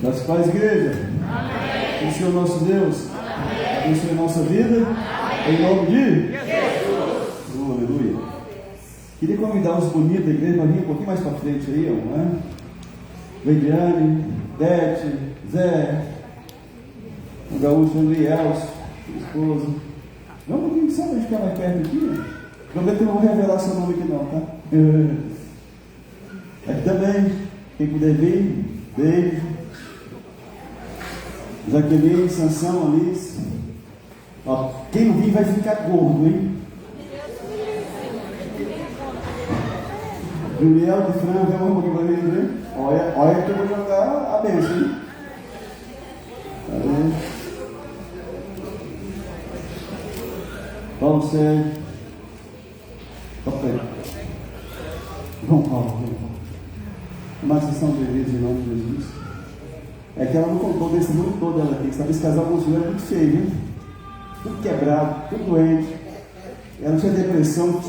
Das paz, igreja. Amém. Esse é o nosso Deus. Abençoe a nossa vida. Amém. Em nome de Jesus. Aleluia. Queria convidar os bonitos da igreja para vir um pouquinho mais para frente aí, não é? Leidiane, Bete, Zé, o gaúcho Andriel, esposa. Vamos um pouquinho só para ficar mais perto aqui. Prometo que eu não vou revelar seu nome aqui não, tá? Aqui também, quem puder vir, beijo. Jaqueline, Sansão, Alice. Ó, quem não vir vai ficar gordo, hein? Juliel de Fran, vem um pouquinho para mim, né? Olha que eu vou jogar a benção, hein? Tá vendo? Paulo Sérgio. Toca aí. João Paulo. Uma sessão de vezes em nome de Jesus. É que ela não contou desse mundo todo, ela tem que saber esse casal construído é muito feio, né? Tudo quebrado, tudo doente. Ela tinha depressão,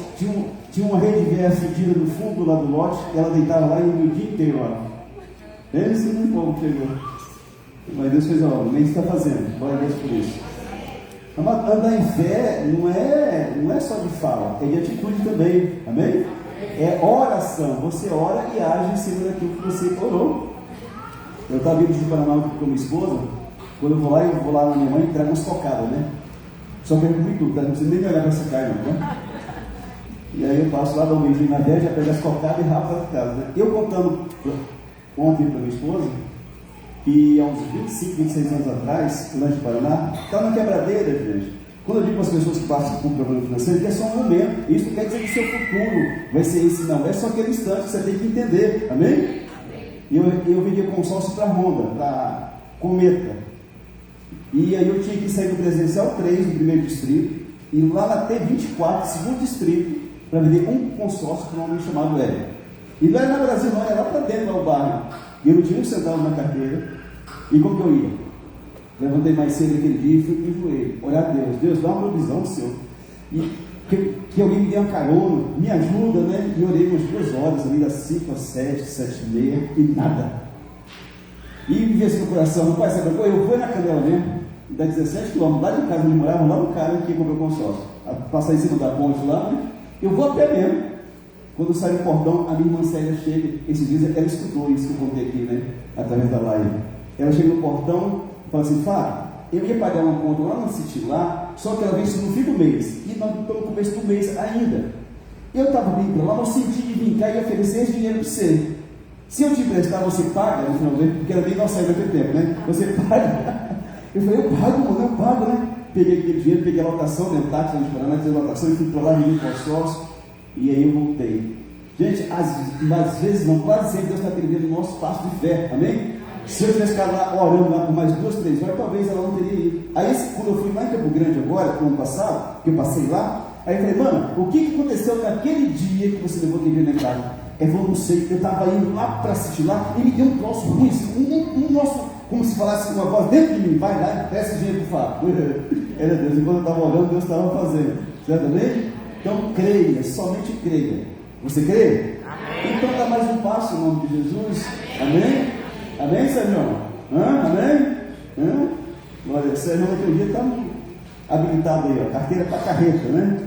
tinha uma rede de véia fedida no fundo lá do lote, e ela deitava lá e ia o dia inteiro lá. Esse não é bom, chegou. Mas Deus fez a obra, nem está fazendo. Glória a Deus por isso. Andar em fé não é só de fala, é de atitude também. Amém? É oração. Você ora e age em cima daquilo que você orou. Eu estava vindo de Paraná com minha esposa. Quando eu vou lá na minha mãe e trago umas cocadas, né? Só que eu comi tudo, tá? Não precisa nem olhar para essa carne, não, né? E aí eu passo lá, dou um beijinho na velha, já pego as cocadas e rabo para casa, né? Eu contando ontem para minha esposa, que há uns 25, 26 anos atrás, no Lanche do Paraná, estava na quebradeira, gente. Quando eu digo para as pessoas que passam por um problema financeiro, que é só um momento, isso não quer dizer que o seu futuro vai ser esse, não. É só aquele instante que você tem que entender, amém? E eu vendia consórcio para a Honda, para Cometa. E aí eu tinha que sair do presencial 3, do primeiro distrito, e lá na T24, segundo distrito, para vender um consórcio com um homem chamado Hélio. E não era no Brasil, não, era lá para dentro, lá no bairro. E eu não tinha um centavo na carteira. E como que eu ia? Levantei mais cedo aquele dia e fui para o joelho. Olhar a Deus. Deus, dá uma provisão, Senhor. E que alguém me dê uma carona, me ajuda, né? E orei umas 2 horas, ali das 5 às 7, 7 e meia, e nada. E me veio assim no coração, pai, sabe, eu vou na Canela mesmo, dá 17 km, lá de casa onde morava, lá no cara que comprou o consórcio. Passar em cima da ponte lá, né? Eu vou a pé mesmo. Quando eu saio do portão, a minha irmã Célia chega, esses dias ela escutou isso que eu contei aqui, né? Através da live. Ela chega no portão e fala assim, Fábio, eu ia pagar uma conta lá no City lá, só que ela vence no fim do mês, e nós estamos no começo do mês ainda. Eu estava vindo para lá, mas senti de vir cá e oferecer esse dinheiro para você. Se eu te emprestar, você paga no final do mês, porque era bem nossa naquele tempo, né? Você paga. Eu falei, eu pago, né? Peguei aquele dinheiro, peguei a lotação, né? Táxi de Paraná, fiz a lotação e fui para lá, vim com consórcio, e aí eu voltei. Gente, às vezes não, quase sempre Deus está atendendo o nosso passo de fé, amém? Se eu tivesse ficado lá orando lá por mais 2, 3 horas, talvez ela não teria ido. Aí quando eu fui lá em Campo Grande agora, no ano passado, que eu passei lá, aí eu falei, mano, o que aconteceu naquele dia que você levou aquele dinheiro na casa? Eu falei, não sei, eu estava indo lá para assistir lá, e me deu um troço ruim, um nosso, como se falasse uma voz dentro de mim, vai lá e peça dinheiro para o Fábio. Era Deus, enquanto eu estava orando, Deus estava fazendo, certo, amém? Então creia, somente creia. Você crê? Amém. Então dá mais um passo em nome de Jesus, amém? Amém, Sérgio? Amém? Glória, Sérgio naquele dia está habilitado aí, ó, carteira para carreta, né?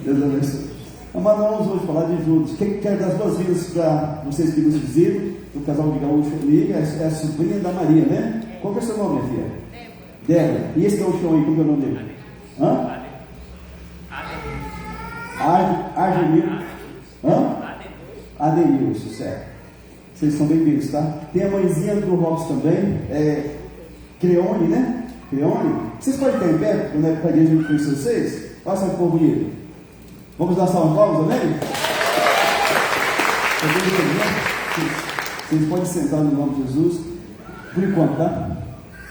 Deus abençoe. Mas nós vamos hoje falar de Judas. Quero dar as boas-vindas para vocês que nos visitam, o casal de gaúcho comigo, é a sobrinha da Maria, né? Qual que é o seu nome, minha filha? Débora. E esse gaúchão aí, qual que é o nome dele? Argenil. Adenilson, certo. Vocês são bem-vindos, tá? Tem a mãezinha do Robson também, Creone, né? Creone. Vocês podem estar em pé, quando é para a igreja conhecer vocês? Passa um povo bonito. Vamos dar salve palmas, amém? Vocês podem sentar no nome de Jesus, por enquanto, tá?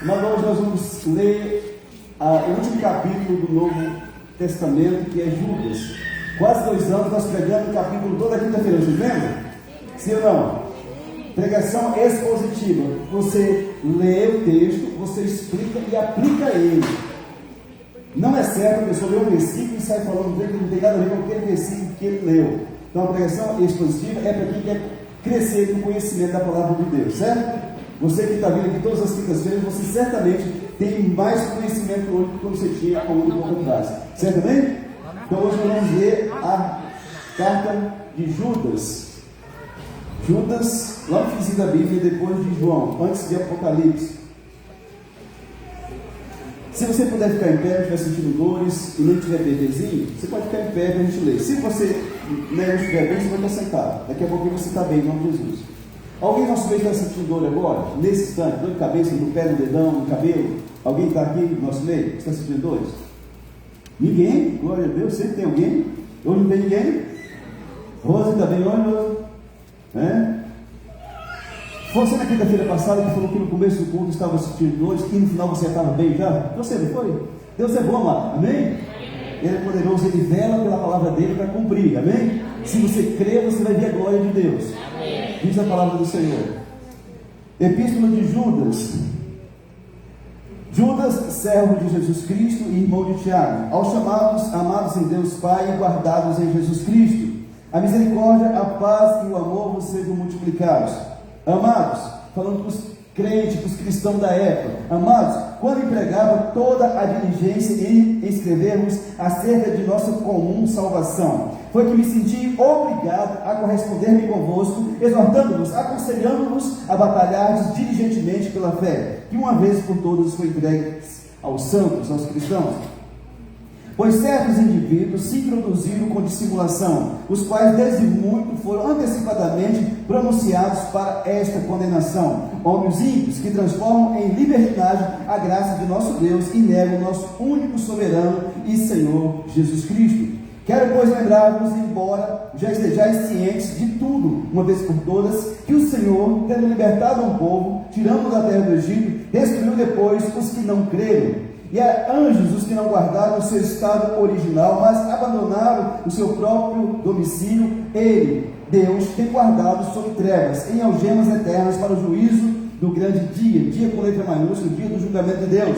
Mas hoje nós vamos ler o último capítulo do Novo Testamento, que é Judas. Quase 2 anos nós pregamos o capítulo toda quinta-feira, vocês lembram? Sim ou não? Pregação expositiva. Você lê o texto, você explica e aplica ele. Não é certo a pessoa ler um versículo e sai falando dele que não tem nada a ver com aquele versículo que ele leu. Então a pregação expositiva é para quem quer crescer no conhecimento da palavra de Deus, certo? Você que está vindo aqui todas as quintas-feiras, você certamente tem mais conhecimento hoje do que você tinha há um pouco atrás. Certo bem? Então hoje nós vamos ler a carta de Judas. Judas, lá no finzinho da Bíblia, depois de João, antes de Apocalipse. Se você puder ficar em pé, não estiver sentindo dores e nem tiver bebezinho, você pode ficar em pé para a gente ler. Se você não estiver bem, você vai estar sentado. Daqui a pouquinho você está bem, em nome de Jesus. Alguém no nosso meio está sentindo dor agora? Nesse instante, dor de cabeça, no pé, no dedão, no cabelo? Alguém está aqui no nosso meio? Está sentindo dores? Ninguém? Glória a Deus, sempre tem alguém? Hoje não tem ninguém? Rose está bem hoje? Você na quinta-feira passada que falou que no começo do culto estava sentindo dores e no final você estava bem já? Você não foi? Deus é bom, amado. Amém? Ele é poderoso, ele vela pela palavra dele para cumprir. Amém? Se você crer, você vai ver a glória de Deus. Amém. Diz a palavra do Senhor. Epístola de Judas. Judas, servo de Jesus Cristo e irmão de Tiago, aos chamados, amados em Deus Pai e guardados em Jesus Cristo, a misericórdia, a paz e o amor vos sejam multiplicados. Amados, falando para os crentes, para os cristãos da época, amados, quando empregava toda a diligência em escrevermos acerca de nossa comum salvação, foi que me senti obrigado a corresponder-me convosco, exortando-vos, aconselhando-vos a batalhar diligentemente pela fé, que uma vez por todas foi entregue aos santos, aos cristãos. Pois certos indivíduos se introduziram com dissimulação, os quais desde muito foram antecipadamente pronunciados para esta condenação, homens ímpios que transformam em libertinagem a graça de nosso Deus e negam o nosso único soberano e Senhor Jesus Cristo. Quero, pois, lembrar-vos, embora já estejais cientes de tudo, uma vez por todas, que o Senhor, tendo libertado um povo, tirando da terra do Egito, destruiu depois os que não creram. E a anjos os que não guardaram o seu estado original, mas abandonaram o seu próprio domicílio. Ele, Deus, tem guardado sob trevas, em algemas eternas, para o juízo do grande dia, dia com letra maiúscula, dia do julgamento de Deus,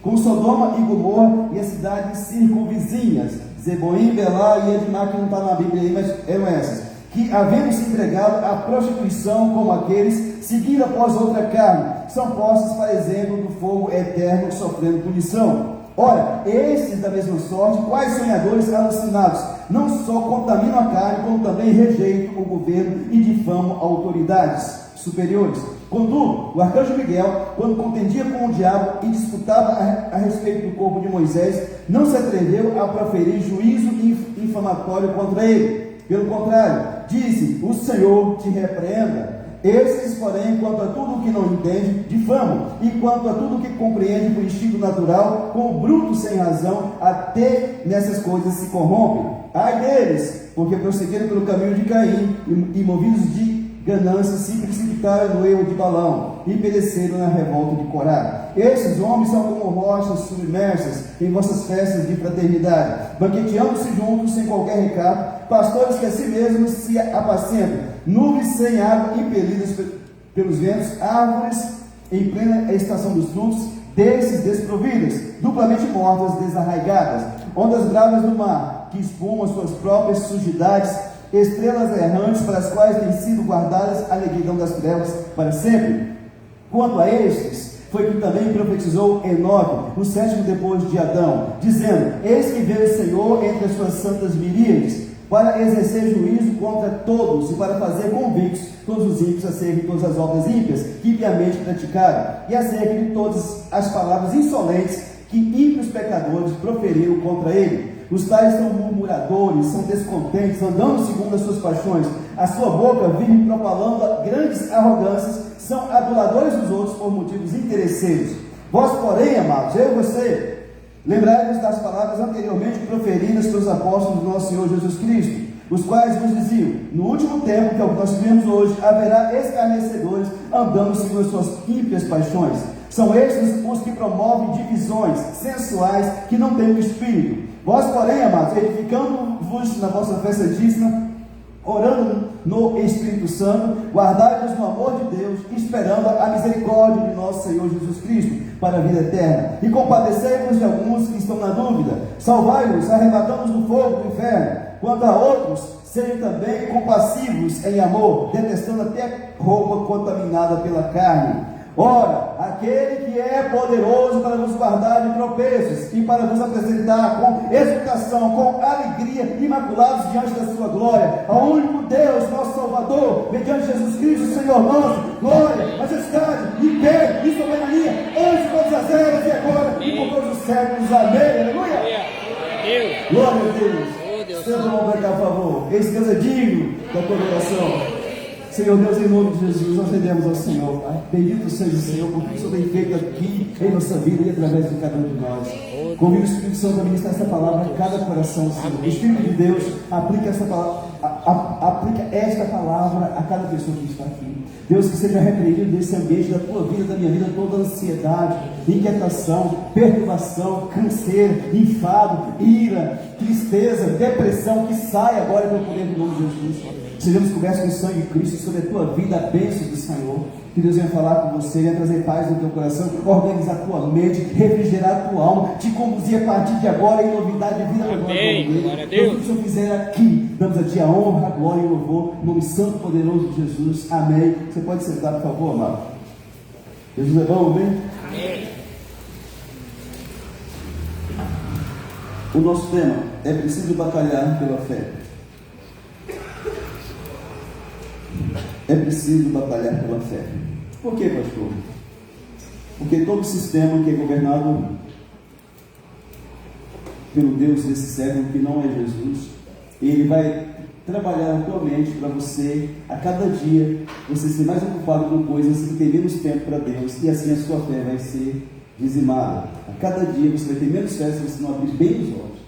com Sodoma e Gomorra e as cidades circunvizinhas, Zeboim, Belá e Edmá, que não está na Bíblia aí, mas eram essas, que, havendo se entregado à prostituição como aqueles, seguindo após outra carne, são postos para exemplo do fogo eterno, sofrendo punição. Ora, estes da mesma sorte, quais sonhadores alucinados, não só contaminam a carne, como também rejeitam o governo e difamam autoridades superiores. Contudo, o arcanjo Miguel, quando contendia com o diabo e disputava a respeito do corpo de Moisés, não se atreveu a proferir juízo infamatório contra ele. Pelo contrário, disse: o Senhor te repreenda. Esses, porém, quanto a tudo o que não entende, difamam, e quanto a tudo o que compreende por instinto natural, como bruto sem razão, até nessas coisas se corrompem. Ai deles, porque prosseguiram pelo caminho de Caim, e movidos de ganância se precipitaram no erro de Balaão, e pereceram na revolta de Corá. Esses homens são como rochas submersas em vossas festas de fraternidade, banqueteando-se juntos sem qualquer recato, pastores que a si mesmos se apacentam, nuvens sem água impelidas pelos ventos, árvores em plena estação dos frutos, desses desprovidas, duplamente mortas, desarraigadas, ondas bravas do mar, que espumam suas próprias sujidades, estrelas errantes para as quais têm sido guardadas a negridão das trevas para sempre. Quanto a estes, foi que também profetizou Enoque, o sétimo depois de Adão, dizendo: eis que veio o Senhor entre as suas santas miríades, para exercer juízo contra todos e para fazer convictos todos os ímpios acerca de todas as obras ímpias que piamente praticaram, e acerca de todas as palavras insolentes que ímpios pecadores proferiram contra ele. Os tais são murmuradores, são descontentes, andando segundo as suas paixões. A sua boca vive propalando grandes arrogâncias, são aduladores dos outros por motivos interesseiros. Vós, porém, amados, eu e você, lembrai-vos das palavras anteriormente proferidas pelos apóstolos do nosso Senhor Jesus Cristo, os quais vos diziam: no último tempo, que é o que nós vivemos hoje, haverá escarnecedores andando segundo as suas ímpias paixões. São estes os que promovem divisões sensuais que não têm o Espírito. Vós, porém, amados, edificando-vos na vossa fé santíssima, orando no Espírito Santo, guardai-vos no amor de Deus, esperando a misericórdia de nosso Senhor Jesus Cristo para a vida eterna. E compadecei-vos de alguns que estão na dúvida, salvai-os, arrebatamos do fogo do inferno. Quanto a outros, sejam também compassivos em amor, detestando até roupa contaminada pela carne. Ora, aquele que é poderoso para vos guardar de tropeços e para vos apresentar com exultação, com alegria, imaculados diante da sua glória, ao único Deus, nosso Salvador, mediante Jesus Cristo, Senhor nosso, glória, majestade, império e soberania, antes de todas as eras e agora e por todos os séculos. Amém. Aleluia. Glória a Deus. Seu nome vai cá, por favor. Esse Deus é digno da tua adoração. Senhor Deus, em nome de Jesus, nós rendemos ao Senhor. Bendito seja o Senhor, porque o Senhor tem feito aqui em nossa vida e através de cada um de nós. Convido o Espírito Santo a ministrar essa palavra a cada coração, Senhor. O Espírito de Deus aplica esta palavra a cada pessoa que está aqui. Deus, que seja repreendido desse ambiente da tua vida, da minha vida, toda ansiedade, inquietação, perturbação, canseiro, enfado, ira, tristeza, depressão, que saia agora pelo poder do nome de Jesus. Sejamos cobertos com o sangue de Cristo, sobre a tua vida, a bênção do Senhor. Que Deus venha falar com você, venha trazer paz no teu coração, organizar a tua mente, refrigerar a tua alma, te conduzir a partir de agora em novidade de vida. Amém. Glória a Deus. Tudo que o Senhor fizer aqui, damos a ti a honra, a glória e o louvor, no nome santo e poderoso de Jesus. Amém. Você pode sentar, por favor, amado. Jesus é bom, amém? Amém. O nosso tema é preciso batalhar pela fé. É preciso batalhar pela fé. Por quê, pastor? Porque todo sistema que é governado pelo Deus desse século, que não é Jesus, ele vai trabalhar a tua mente para você, a cada dia, você ser mais ocupado com coisas que tem menos tempo para Deus, e assim a sua fé vai ser dizimada. A cada dia você vai ter menos fé se você não abrir bem os olhos.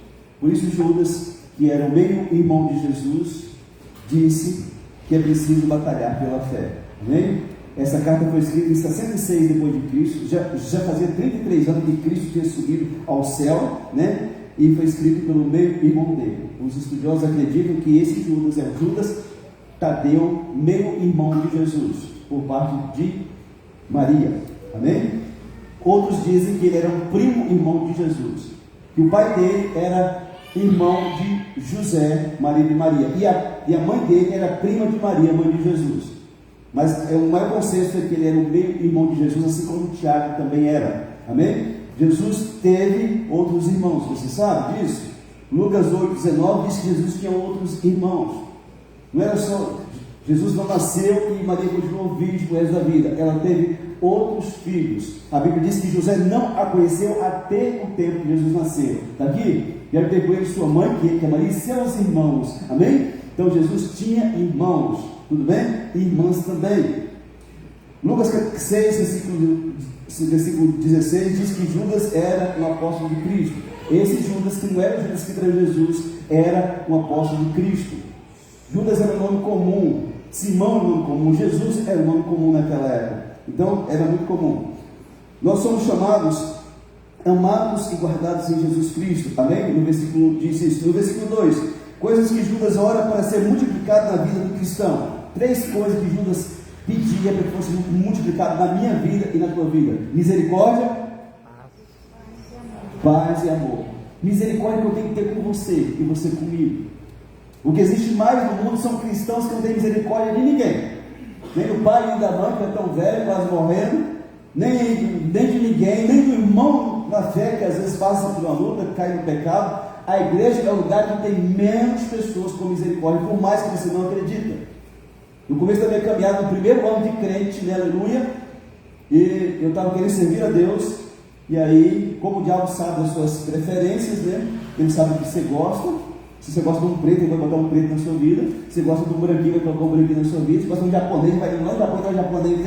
Por isso Judas, que era o meio irmão de Jesus, disse que é preciso batalhar pela fé. Amém? Essa carta foi escrita em 66 depois de Cristo, já fazia 33 anos que Cristo tinha subido ao céu, né? E foi escrito pelo meio irmão dele. Os estudiosos acreditam que esse Judas é o Judas Tadeu, meio irmão de Jesus, por parte de Maria. Amém? Outros dizem que ele era um primo irmão de Jesus, que o pai dele era irmão de José, marido de Maria, e a mãe dele era prima de Maria, mãe de Jesus. Mas o maior consenso é que ele era o meio irmão de Jesus, assim como Tiago também era. Amém? Jesus teve outros irmãos, você sabe disso? Lucas 8,19 diz que Jesus tinha outros irmãos. Não era só, Jesus não nasceu e Maria continuou virgem por resto da vida. Ela teve outros filhos. A Bíblia diz que José não a conheceu até o tempo que Jesus nasceu. Está aqui? E ela teve com ele sua mãe, que é Maria, e seus irmãos. Amém? Então Jesus tinha irmãos, tudo bem? E irmãs também. Lucas 6, versículo 16 diz que Judas era um apóstolo de Cristo. Esse Judas, que não era o Judas que traiu Jesus, era um apóstolo de Cristo. Judas era um nome comum, Simão era um nome comum, Jesus era um nome comum naquela época. Então era muito comum. Nós somos chamados, amados e guardados em Jesus Cristo. Amém? No versículo diz isso. No versículo 2, coisas que Judas ora para ser multiplicado na vida do cristão. 3 coisas que Judas pedia para que fosse multiplicado na minha vida e na tua vida: misericórdia, paz e amor. Misericórdia que eu tenho que ter com você e você comigo. O que existe mais no mundo são cristãos que não têm misericórdia de ninguém, nem do pai nem da mãe, que é tão velho, quase morrendo, nem de ninguém, nem do irmão na fé, que às vezes passa por uma luta, cai no pecado. A igreja é o lugar que tem menos pessoas com misericórdia, por mais que você não acredita. No começo da minha caminhada, no primeiro ano de crente, né, aleluia, e eu estava querendo servir a Deus, e aí, como o diabo sabe das suas preferências, né, ele sabe o que você gosta. Se você gosta de um preto, ele vai botar um preto na sua vida. Se você gosta de um branquinho, vai colocar um branquinho na sua vida. Se você gosta de um japonês, vai lá no japonês,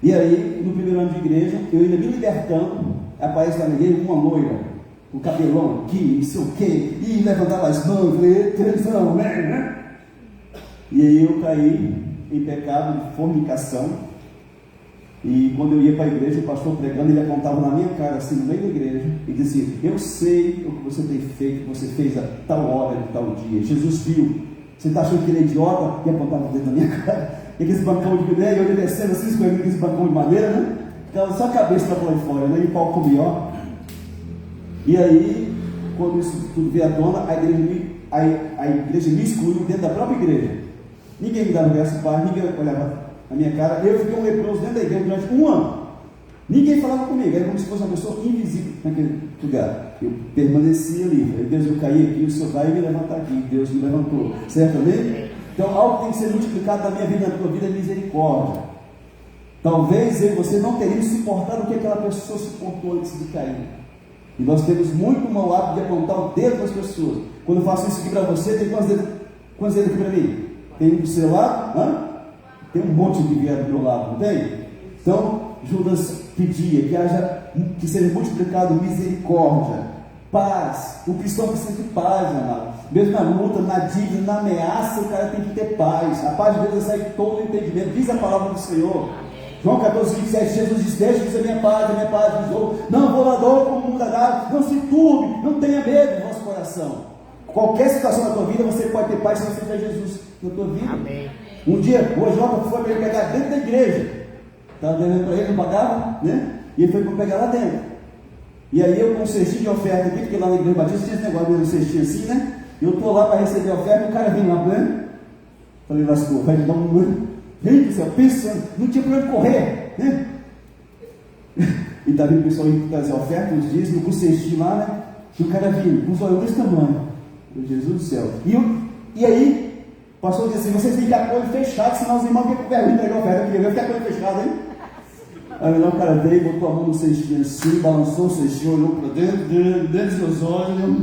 e aí, no primeiro ano de igreja, eu ainda me libertando, aparece na igreja uma loira, o cabelão aqui, não sei o quê, e levantava as mãos, atenção, né? E aí eu caí em pecado de fornicação. E quando eu ia para a igreja, o pastor pregando, ele apontava na minha cara, assim, no meio da igreja, e dizia: eu sei o que você tem feito, que você fez a tal hora, de tal dia. Jesus viu. Você está achando que ele é idiota? E apontava o dedo na minha cara. E aquele bancão de madeira, e eu descendo assim, escorrendo aquele bancão de madeira, né? Ficava só a cabeça para lá fora, né? E o pau comia, ó. E aí, quando isso tudo veio à tona, a igreja me excluiu dentro da própria igreja. Ninguém me dava verso pai, ninguém olhava na minha cara. Eu fiquei um leproso dentro da igreja durante um ano. Ninguém falava comigo, era como se fosse uma pessoa invisível naquele lugar. Eu permanecia ali. Deus, eu caí aqui, o Senhor vai me levantar aqui. Deus me levantou. Certo, amém? Então, algo que tem que ser multiplicado na minha vida, na tua vida, é misericórdia. Talvez eu e você não teríamos suportado o que aquela pessoa suportou antes de cair. E nós temos muito mau hábito de apontar o dedo das pessoas. Quando eu faço isso aqui para você, tem quantos dedos aqui para mim? Tem um do seu lado? Tem um monte de vieram do meu lado, não tem? Então, Judas pedia que seja multiplicado misericórdia, paz. O cristão precisa de paz, amado. Mesmo na luta, na dívida, na ameaça, o cara tem que ter paz. A paz de Deus é sair todo o entendimento. Diz a palavra do Senhor. João 14, 27, Jesus disse: deixa a minha paz vos dou. Não vou lá dou como mundo dá. Não se turbe, não tenha medo no vosso coração. Qualquer situação da tua vida, você pode ter paz se você tiver Jesus na tua vida. Amém. Um dia, o Jota foi para ele pegar dentro da igreja. Estava devendo para ele, não pagava, né? E ele foi para pegar lá dentro. E aí eu com um cestinho de oferta aqui, porque lá na igreja batista tinha esse negócio de um cestinho assim, né? Eu estou lá para receber a oferta e o cara vem lá, né? Falei, lascou, vai me dar um... Gente do céu, pensando, não tinha para onde correr, né? E está vindo o pessoal indo trazer a oferta, uns dias, no cestinho lá, né? E o cara vindo, com os olhos desse tamanho. Jesus do céu. E aí, o pastor disse assim: vocês têm que ter olho fechado, senão os irmãos ficam com vergonha de entregar a oferta. Eu ficar com o olho fechado, hein? Aí o cara veio, botou a mão no cestinho assim, balançou o cestinho, olhou para dentro dos seus olhos.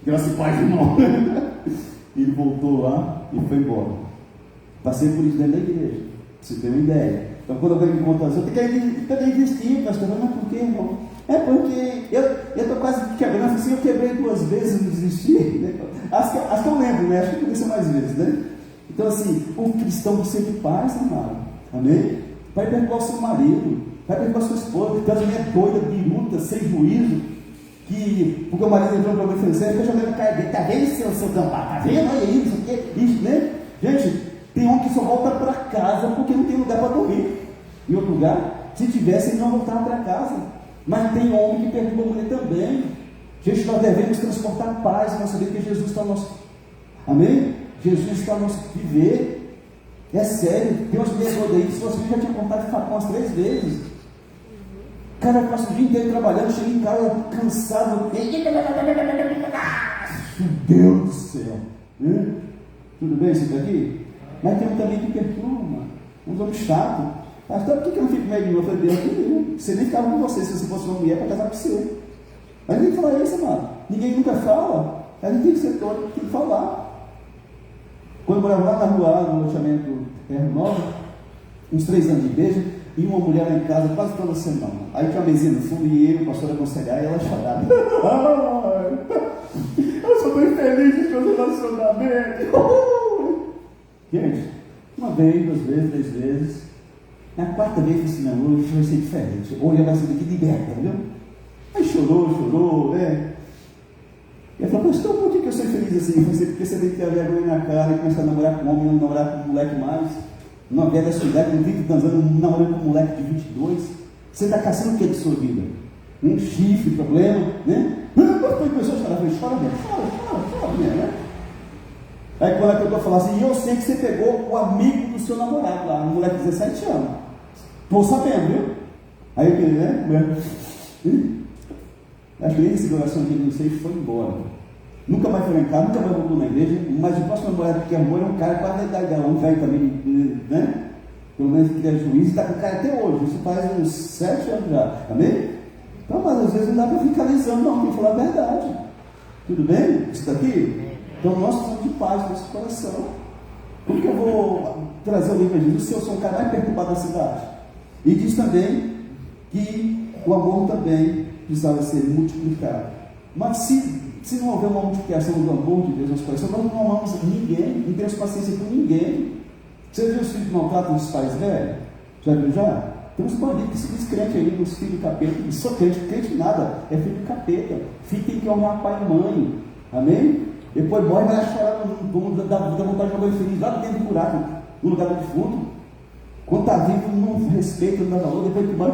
Graças a paz, irmão. E ele voltou lá e foi embora. Passei por isso dentro da igreja, pra você ter uma ideia. Então, quando alguém me conta assim, eu tenho que investir, pastor. Mas por quê, irmão? É porque eu estou quase quebrando. Assim, eu quebrei 2 vezes e não desisti. Né? Acho que eu lembro, né? Acho que aconteceu mais vezes, né? Então, assim, o cristão precisa de paz, amado. Amém? Vai perdoar o seu marido, vai perdoar a sua esposa, que a mulher doida, biruta, sem juízo, porque o marido entrou para mim e falou: eu jogando cara dele, tá vendo seu tampar? Tá vendo? Olha isso, isso, né? Gente, tem um que só volta para casa porque não tem lugar para dormir. Em outro lugar, se tivesse, ele não voltava para casa. Mas tem homem que perdoa a mulher também. Gente, nós devemos transportar paz na nossa vida, porque Jesus está no nosso. Amém? Jesus está no nosso viver. É sério. Tem umas mulheres aí, se você já tinha contado de falar umas 3 vezes. Cara, passa o dia inteiro trabalhando, chega em casa cansado. Meu Deus do céu. Tudo bem isso daqui? Mas tem um também que perdoa, mano. Um homem chato. Pastor, por que eu não fico meio de novo? Eu falei: Deus, você nem ficava com você se você fosse uma mulher para casar com você. Mas ninguém fala isso, mano. Ninguém nunca fala. A gente tem que ser todo, tem que falar. Quando eu morava lá na rua, no loteamento Terra Nova, uns 3 anos de igreja, e uma mulher lá em casa quase toda semana. Aí tinha uma mesinha no fundo e eu, o pastor, aconselhar, e ela chorava. Eu sou tão infeliz de meus relacionamentos. Gente, 1 vez, 2 vezes, 3 vezes. Na 4ª vez, eu disse: não, hoje vai ser diferente. Hoje vai ser daqui liberta, viu? Aí chorou, né? E ela falou: pastor, por que eu sou infeliz assim? Eu falei: porque você tem que ter a vergonha na cara e começar a namorar com homem, não namorar com um moleque mais. Uma velha da sua idade, com 20 anos, namorando com um moleque de 22. Você está caçando o que de sua vida? Um chifre, problema, né? Pastor, começou a chorar. Eu falei: chora mesmo, né? Aí quando a pessoa falou assim: eu sei que você pegou o amigo do seu namorado lá, um moleque de 17 anos. Estou sabendo, viu? Aí eu falei, né? A criança de oração que ele não sei foi embora. Nunca mais foi lá em casa, nunca mais voltou na igreja. Mas o próximo namorado que arrumou era um cara quase da idade dela, um velho também, né? Pelo menos que é juiz, está com o cara até hoje. Isso faz uns 7 anos já. Amém? Então, mas às vezes não dá para ficar alisando, não, tem que falar a verdade. Tudo bem? Isso daqui? Então nós precisamos de paz no nosso coração. Por que eu vou trazer o livro de Jesus se eu sou o cara mais perturbado da cidade? E diz também que o amor também precisava ser multiplicado. Mas se não houver uma multiplicação do amor de Deus no nosso coração, nós não amamos ninguém, não temos paciência com ninguém. Você viu os filhos que maltratam os pais velhos? Já viu já? Tem uns bandidos que se diz crente aí, os filhos do capeta, e só crente nada, é filho do capeta. Filho tem que honrar pai e mãe. Amém? Depois morre, vai chorar, dá vontade de jogar infeliz lá dentro do buraco, no lugar do defunto. Quando está vivo, não respeita, não dá valor, depois que morre,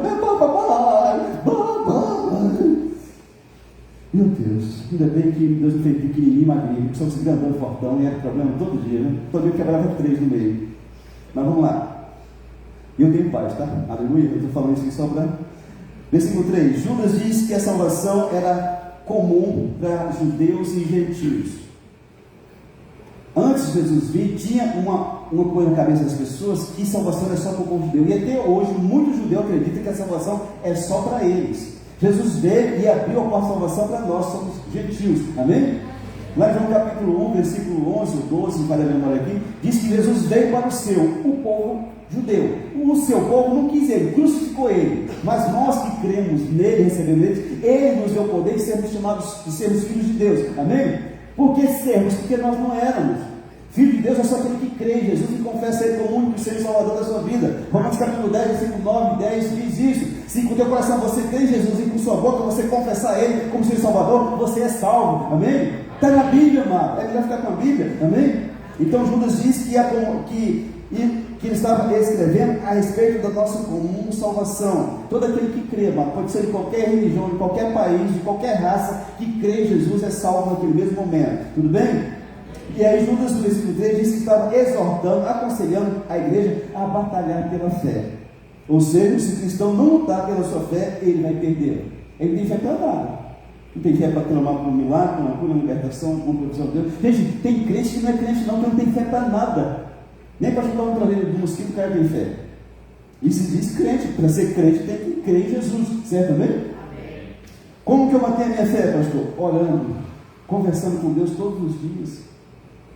Meu Deus, ainda bem que Deus me fez pequenininho, magrinho, porque só se grandão, fortão, e era problema todo dia, né? Todo dia quebrava 3 no meio. Mas vamos lá. Eu tenho paz, tá? Aleluia, eu estou falando isso aqui só para... Versículo 3. Judas diz que a salvação era comum para judeus e gentios. Antes de Jesus vir, tinha uma coisa na cabeça das pessoas, que salvação era só para o povo judeu. E até hoje, muitos judeus acreditam que a salvação é só para eles. Jesus veio e abriu a porta de salvação para nós, somos gentios. Amém? Lá em João capítulo 1, versículo 11 ou 12, não vai a memória aqui, diz que Jesus veio para o seu, o povo judeu. O seu povo não quis ele, crucificou ele. Mas nós que cremos nele, recebemos ele nos deu o poder de sermos chamados, de sermos filhos de Deus. Amém? Por que sermos? Porque nós não éramos. Filho de Deus é só aquele que crê em Jesus e confessa ele como único Senhor e Salvador da sua vida. Romanos capítulo 10, versículo 9 e 10 diz isso. Se com o teu coração você crê em Jesus e com sua boca você confessar ele como Senhor e Salvador, você é salvo. Amém? Está na Bíblia, amado. É melhor ficar com a Bíblia. Amém? Então Judas diz que ele estava escrevendo a respeito da nossa comum salvação. Todo aquele que crê, amado, pode ser de qualquer religião, de qualquer país, de qualquer raça, que crê em Jesus é salvo naquele mesmo momento. Tudo bem? E aí Judas, no versículo 3, diz que estava exortando, aconselhando a igreja a batalhar pela fé. Ou seja, se o cristão não lutar pela sua fé, ele vai perder. Ele não tem fé para nada. Não tem fé para clamar por um milagre, uma cura, uma libertação, uma provisão de Deus. Gente, tem crente que não é crente não, que não tem fé para nada. Nem para chutar um traveiro do mosquito, o cara tem fé. E se diz crente. Para ser crente tem que crer em Jesus. Certo, amém? Amém. Como que eu mantenho a minha fé, pastor? Orando, conversando com Deus todos os dias.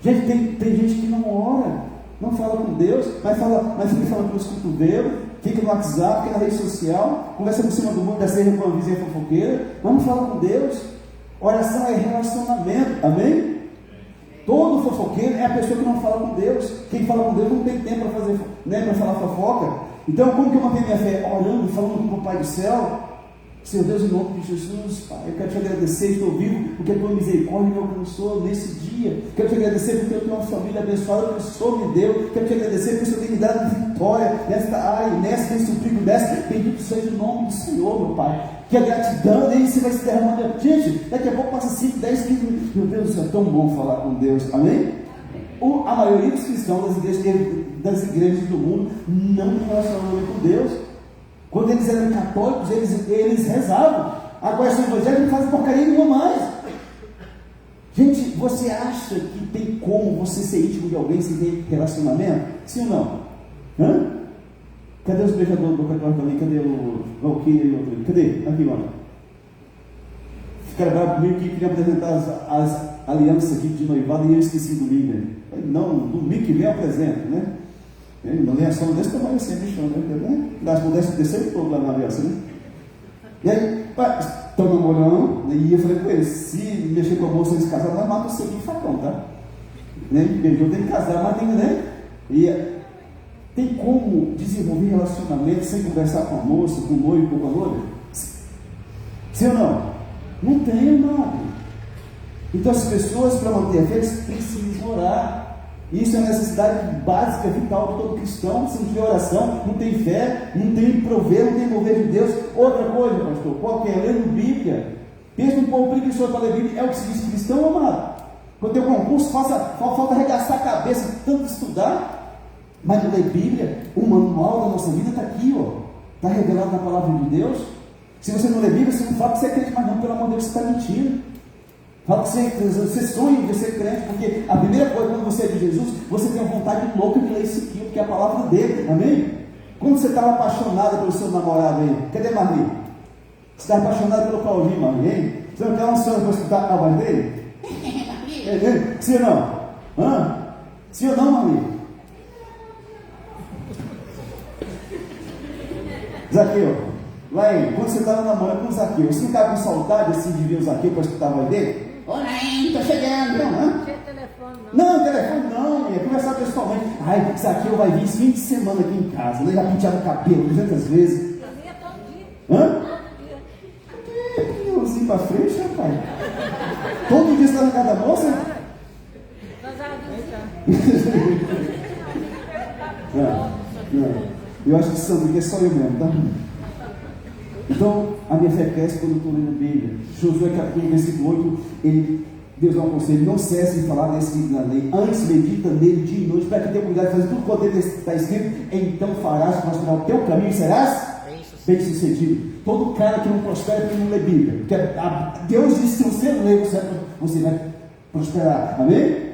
Gente, tem gente que não ora, não fala com Deus, mas fica falando pelos cotovelos, fica no WhatsApp, fica na rede social, conversa por cima do mundo, dessa com a vizinha fofoqueira, mas não fala com Deus. Oração é relacionamento, amém? Todo fofoqueiro é a pessoa que não fala com Deus. Quem fala com Deus não tem tempo para fazer, né, para falar fofoca. Então, como que eu mantenho minha fé? Orando, falando com o Pai do céu. Senhor Deus, em nome de Jesus, Pai, eu quero te agradecer, estou vivo, porque a tua misericórdia me alcançou nesse dia. Quero te agradecer porque eu tenho uma família abençoada que o Senhor me deu. Quero te agradecer porque o Senhor tem me dado vitória nesta área, nessa, tem suprido nessa. Bendito seja o nome do Senhor, meu Pai. Que a gratidão dele você vai se derramando. Gente, daqui a pouco passa 5, 10, 15 minutos. Meu Deus do céu, é tão bom falar com Deus. Amém? A maioria dos cristãos das igrejas do mundo não tem relacionamento com Deus. Quando eles eram católicos, eles rezavam. Agora são evangélicos, não fazem porcaria nenhuma mais. Gente, você acha que tem como você ser íntimo de alguém sem ter relacionamento? Sim ou não? Hã? Cadê os beijadores do católico também? Cadê o Valquíria e o outro? Cadê? Aqui, mano. Ficaram bravos comigo que queriam apresentar as alianças aqui de noivado e eu esqueci domingo. Não, domingo que vem eu apresento, né? Uma aliança desse tamanho assim, bichão, né? Das mudanças do terceiro todo lá na aliança, né? E aí, estão namorando, e eu falei com ele: se mexer com a moça antes de casar, nós matamos você aqui facão, tá? Né? Beijou, tem que casar, mas tem, né? E tem como desenvolver relacionamento sem conversar com a moça, com o noivo, com a noiva? Sim ou não? Não tem, amado. Então as pessoas, para manter a fé, eles precisam orar. Isso é uma necessidade básica, vital de todo cristão. Se não tiver oração, não tem fé, não tem prover, não tem mover de Deus. Outra coisa, pastor, qual que é? Lendo Bíblia. Pensa um pouco preguiçoso para ler Bíblia, é o que se diz cristão, amado. Quando tem um concurso, falta arregaçar a cabeça, tanto estudar, mas não ler Bíblia. O manual da nossa vida está aqui, ó. Está revelado na palavra de Deus. Se você não lê Bíblia, você não fala que você é crente, mas não, pelo amor de Deus, você está mentindo. Fala que você sonha de ser crente, porque a primeira coisa, quando você é de Jesus, você tem a vontade louca de ler isso aqui, porque é a palavra dele, amém? Quando você estava apaixonada pelo seu namorado aí, cadê Marli? Você está apaixonado pelo Paulinho, Marli, hein? Você não está ansioso para escutar a voz dele? Sim ou não? Hã? Sim ou não, Marli? Zaqueu, lá aí, quando você estava namorando com o Zaqueu, você não estava com saudade assim de ver o Zaqueu para escutar a voz dele? Olá, estou chegando. Não tinha telefone, não. Não, telefone não, ia conversar pessoalmente. Ai, Zaqueu vai vir esse fim de semana aqui em casa, né? Já penteava o cabelo 200 vezes. Eu ia todo dia. Hã? Todo dia. Pneuzinho para frente, rapaz. Todo dia você está na casa da moça? Não. Eu acho que Sandro aqui é só eu mesmo, tá? Então, a minha fé cresce quando eu estou lendo a Bíblia. Josué capítulo versículo 8, Deus dá um conselho: não cesse de falar desse livro da lei, antes medita nele dia e noite, para que tenha cuidado de fazer tudo quanto está escrito, então farás prosperar o teu caminho e serás bem sucedido. Todo cara que não prospera é porque não lê Bíblia. Porque Deus disse que se você lê, você vai prosperar. Amém?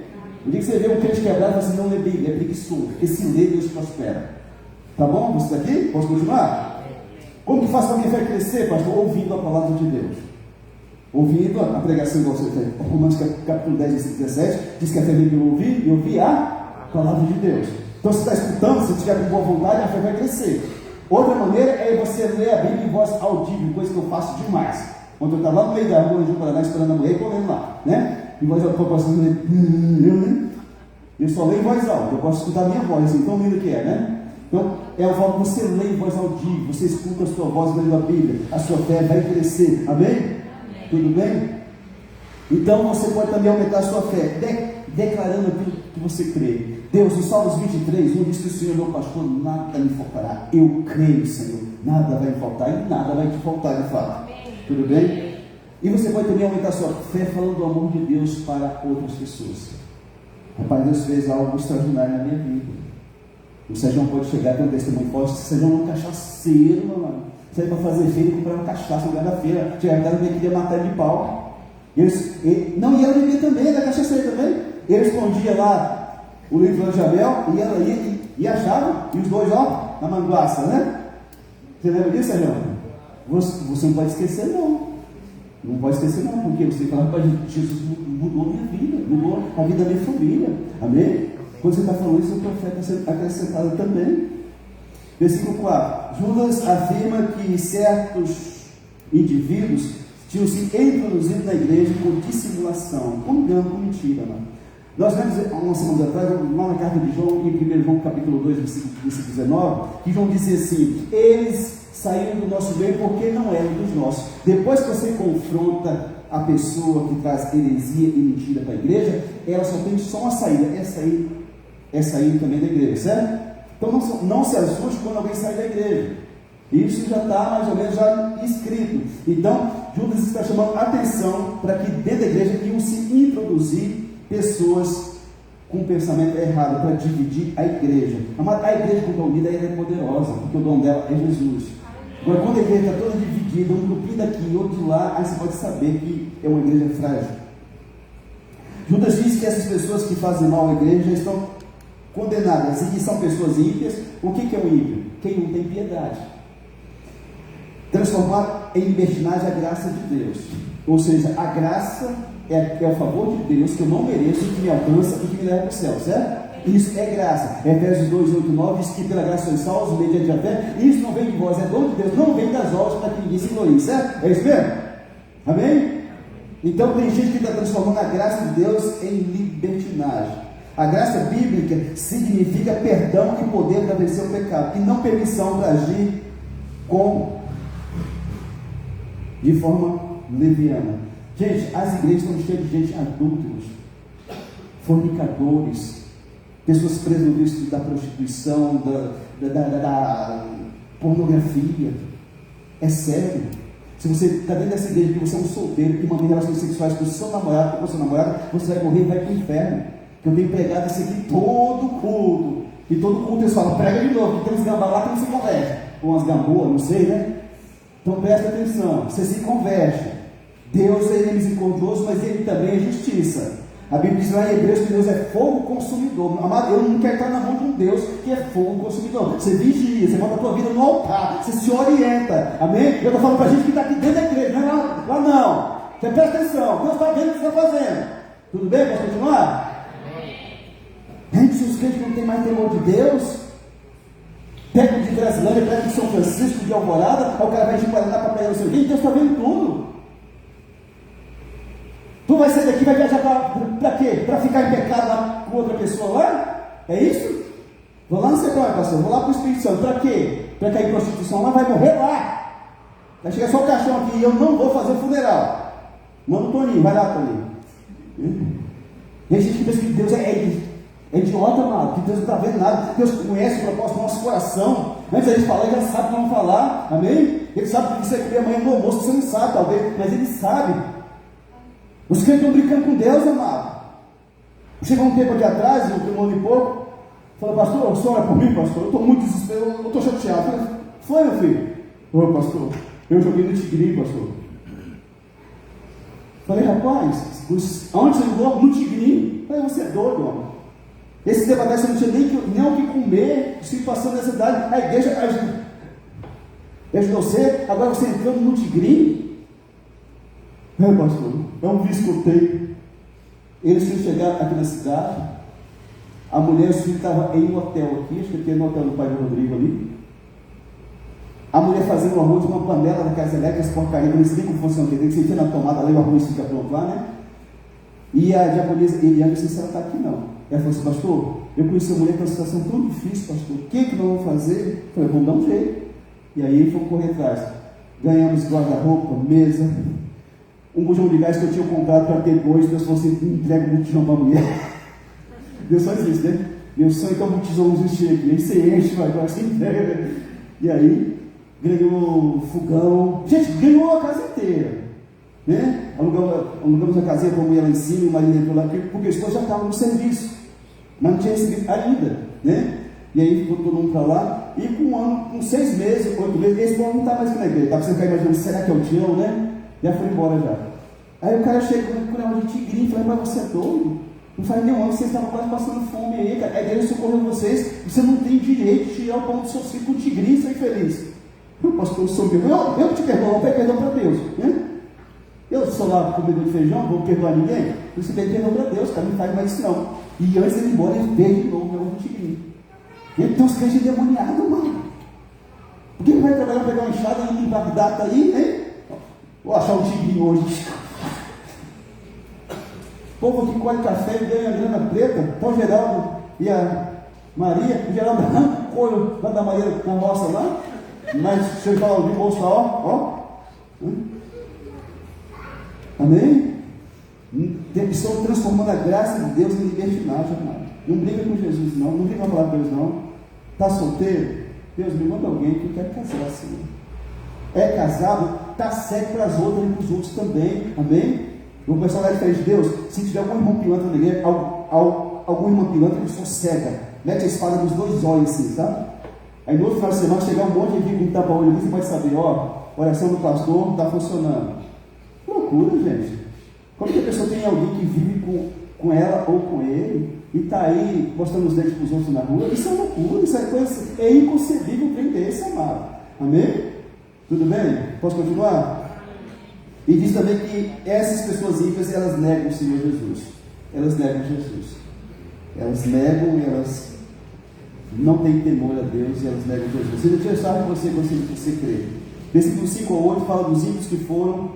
O dia que você vê um crente quebrado, você não lê Bíblia, é preguiçoso. Porque se lê, Deus prospera. Tá bom? Você está aqui? Posso continuar? Como que faço para a minha fé crescer, pastor? Ouvindo a palavra de Deus. Ouvindo a pregação que você fez. Romanos capítulo 10, versículo 17, diz que a fé vem pelo ouvir e ouvir a palavra de Deus. Então, se está escutando, se estiver com boa vontade, a fé vai crescer. Outra maneira é você ler a Bíblia em voz audível, coisa que eu faço demais. Quando eu estava lá no meio da rua, em Paraná, esperando a mulher, eu estou lendo lá, né? Em voz alta, eu posso ler, eu só leio em voz alta, eu posso escutar a minha voz, assim, tão lindo que é, né? Então, é a forma que você lê em voz audível, você escuta a sua voz lendo a Bíblia, a sua fé vai crescer, amém? Tudo bem? Então, você pode também aumentar a sua fé, declarando aquilo que você crê. Deus, em Salmos 23, diz que o Senhor é meu pastor, nada me faltará. Eu creio, Senhor, nada vai me faltar e nada vai te faltar, de fato. Tudo bem? E você pode também aumentar a sua fé falando do amor de Deus para outras pessoas. Rapaz, Deus fez algo extraordinário na minha vida. O Sérgio pode chegar com um testemunho forte. O Sérgio é um cachaceiro, mano. Sair para fazer feira e comprar uma cachaça no lugar da feira. Chegar em casa e queria matar ele de pau. E ela bebia também, era cachaceiro também. Ele escondia lá o livro do Jamel, e ela ia e achava, e os dois, ó, na manguaça, né? Você lembra disso, Sérgio? Você não pode esquecer, não. Não pode esquecer, não, porque você fala, rapaz, Jesus mudou minha vida, mudou a vida da minha família. Amém? Quando você está falando isso, o profeta está acrescentado também. Versículo 4: Judas afirma que certos indivíduos tinham se introduzido na igreja com dissimulação, com engano, com mentira, mano. Nós vemos algumas semanas atrás, lá na carta de João, em 1 João capítulo 2, versículo 19, que João dizia assim: eles saíram do nosso meio porque não eram dos nossos. Depois que você confronta a pessoa que traz heresia e mentira para a igreja, ela só tem só uma saída, é sair também da igreja, certo? Então não se assuste quando alguém sai da igreja. Isso já está mais ou menos já escrito. Então, Judas está chamando atenção para que dentro da igreja iam se introduzir pessoas com pensamento errado para dividir a igreja. A igreja, quando é unida, ela é poderosa, porque o dono dela é Jesus. Agora, quando a igreja está toda dividida, um grupinho daqui, outro de lá, aí você pode saber que é uma igreja frágil. Judas diz que essas pessoas que fazem mal à igreja já estão condenadas, e que são pessoas ímpias. O que é um ímpio? Quem não tem piedade. Transformar em libertinagem a graça de Deus. Ou seja, a graça é o favor de Deus que eu não mereço, que me alcança e que me leva para o céu, certo? Isso é graça. Efésios 2, 8, 9 diz que pela graça sois salvos mediante a fé. Isso não vem de vós, é dom de Deus, não vem das obras para que ninguém se glorie, certo? É isso mesmo? Amém? Então tem gente que está transformando a graça de Deus em libertinagem. A graça bíblica significa perdão e poder para vencer o pecado, e não permissão para agir de forma leviana. Gente, as igrejas estão cheias de gente adúlteros, fornicadores, pessoas presas no vício da prostituição, da pornografia. É sério. Se você está dentro dessa igreja, que você é um solteiro que mantém relações sexuais com o seu namorado, com a sua namorada, você vai morrer e vai para o inferno. Que eu tenho pregado isso aqui todo culto. E todo culto eles falam, prega de novo, que tem uns gambá lá que não se converte. Ou umas gamboas, não sei, né? Então presta atenção, você se converte. Deus é misericordioso, mas Ele também é justiça. A Bíblia diz lá em Hebreus que Deus é fogo consumidor. Amado, eu não quero estar na mão de um Deus que é fogo consumidor. Você vigia, você bota a tua vida no altar, você se orienta. Amém? Eu estou falando para a gente que está aqui dentro da igreja, não é lá não. Você presta atenção, Deus está vendo o que você está fazendo. Tudo bem? Posso continuar? Gente, se os crentes não têm mais temor de Deus, pega de Brasilândia, pega de São Francisco, de Alvorada, aí o cara vai de Paraná para pegar o seu dia, Deus está vendo tudo. Tu vai sair daqui, vai viajar para quê? Para ficar em pecado lá com outra pessoa lá? É isso? Vou lá no Sequoia, pastor, vou lá para o Espírito Santo, para quê? Para cair em prostituição lá, vai morrer lá. Vai chegar só o caixão aqui e eu não vou fazer o funeral. Manda o Toninho, vai lá, Toninho. Tem gente que pensa que Deus é idiota, mano, que Deus não está vendo nada. Deus conhece o propósito do nosso coração. Antes da gente falar, Ele já sabe o que vamos falar. Amém? Ele sabe que você vai comer amanhã no almoço, você não sabe, talvez, mas ele sabe. Os crentes estão brincando com Deus, amado. Chegou um tempo aqui atrás, um ano e pouco, falou, pastor, o senhor ora por mim, pastor? Eu estou muito desesperado, eu estou chateado. Eu falei, foi, meu filho? Ô, pastor, eu joguei no Tigrinho, pastor. Falei, rapaz, aonde você jogou? No Tigrinho. Falei, você é doido, homem. Esse tempo atrás você não tinha nem o que comer, se passando nessa idade, a igreja ajudou você, agora você entrando no Tigrinho. É, pastor, é um vício que eu tenho. Eles tinham chegado aqui na cidade, a mulher e o filho estavam em um hotel aqui, acho que tem no hotel do pai do Rodrigo ali. A mulher fazendo o arroz com uma panela da casa elétrica, as porcarias, não sei nem como funciona, tem que sentir na tomada, ali o arroz fica pronto lá, né? E a diaconisa Eliane, não sei se ela está aqui não. Ela falou assim, pastor, eu conheci a mulher com uma situação tão difícil, pastor, o que nós vamos fazer? Eu falei, vamos dar um jeito. E aí foi correr atrás. Ganhamos guarda-roupa, mesa, um bujão de gás que eu tinha comprado para ter dois, Deus falou assim, entrega o botijão para a mulher. Deus faz isso, né? Meu sonho é que o botijãozinho chega, aí você enche, vai, agora você entrega. E aí, ganhou fogão, gente, ganhou a casa inteira, né? Alugamos a casinha para a mulher lá em cima, o marido entrou lá, porque o esposo já estava no serviço, mas não tinha recebido ainda, né? E aí ficou todo mundo para lá, e com um ano, com 6 meses, 8 meses, esse povo não está mais aqui na igreja, estava ficar imaginando, será que é o Tião, né? Já foi embora já. Aí o cara chega com o negócio de Tigrinho e fala, mas você é doido? Não faz nenhum ano, vocês estavam quase passando fome aí, cara. A igreja socorreu vocês, você não tem direito de tirar o pão do seu filho com Tigrinho e ser feliz. Eu posso ter o seu meu, eu te perdoo, eu peço perdão para Deus, né? Eu sou lá comedor de feijão, vou perdoar ninguém? Você tem perdão para Deus, cara, não faz mais isso não. E antes de ir embora, ele veio de novo o negócio do Tigrinho. Ele tem uns crentes endemoniados, mano. Por que ele vai trabalhar, pegar uma enxada e limpar a data aí, hein? Vou achar um Tigrinho hoje. O povo que colhe café e ganha grana preta, Paulo Geraldo e a Maria, o Geraldo arranca o couro lá da Maria na roça lá, mas se eu falar de bolsa, ó. Amém? Estão transformando a graça de Deus em libertinagem, amado. Não briga com Jesus, não briga com a palavra de Deus, não. Está solteiro? Deus me manda alguém que quer casar assim. É casado, está cego para as outras e para os outros também, amém? Eu vou começar a diferente de Deus. Se tiver algum irmão pilantra na igreja, algum irmão pilantra, ele só cega, mete a espada nos 2 olhos assim, tá? Aí no outro final de semana chegar um monte de gente com tapa-olho, você pode saber, ó, a oração do pastor não está funcionando. Que loucura, gente. Como que a pessoa tem alguém que vive com ela ou com ele e está aí mostrando os dentes para os outros na rua? Isso é loucura, isso é coisa, é inconcebível um trem desse, amado. Amém? Tudo bem? Posso continuar? E diz também que essas pessoas ímpias, elas negam o Senhor Jesus. Elas negam Jesus. Elas negam, elas não têm temor a Deus e elas negam Jesus. Ele já sabe que você crê. Versículo 5 ao 8 fala dos ímpios que foram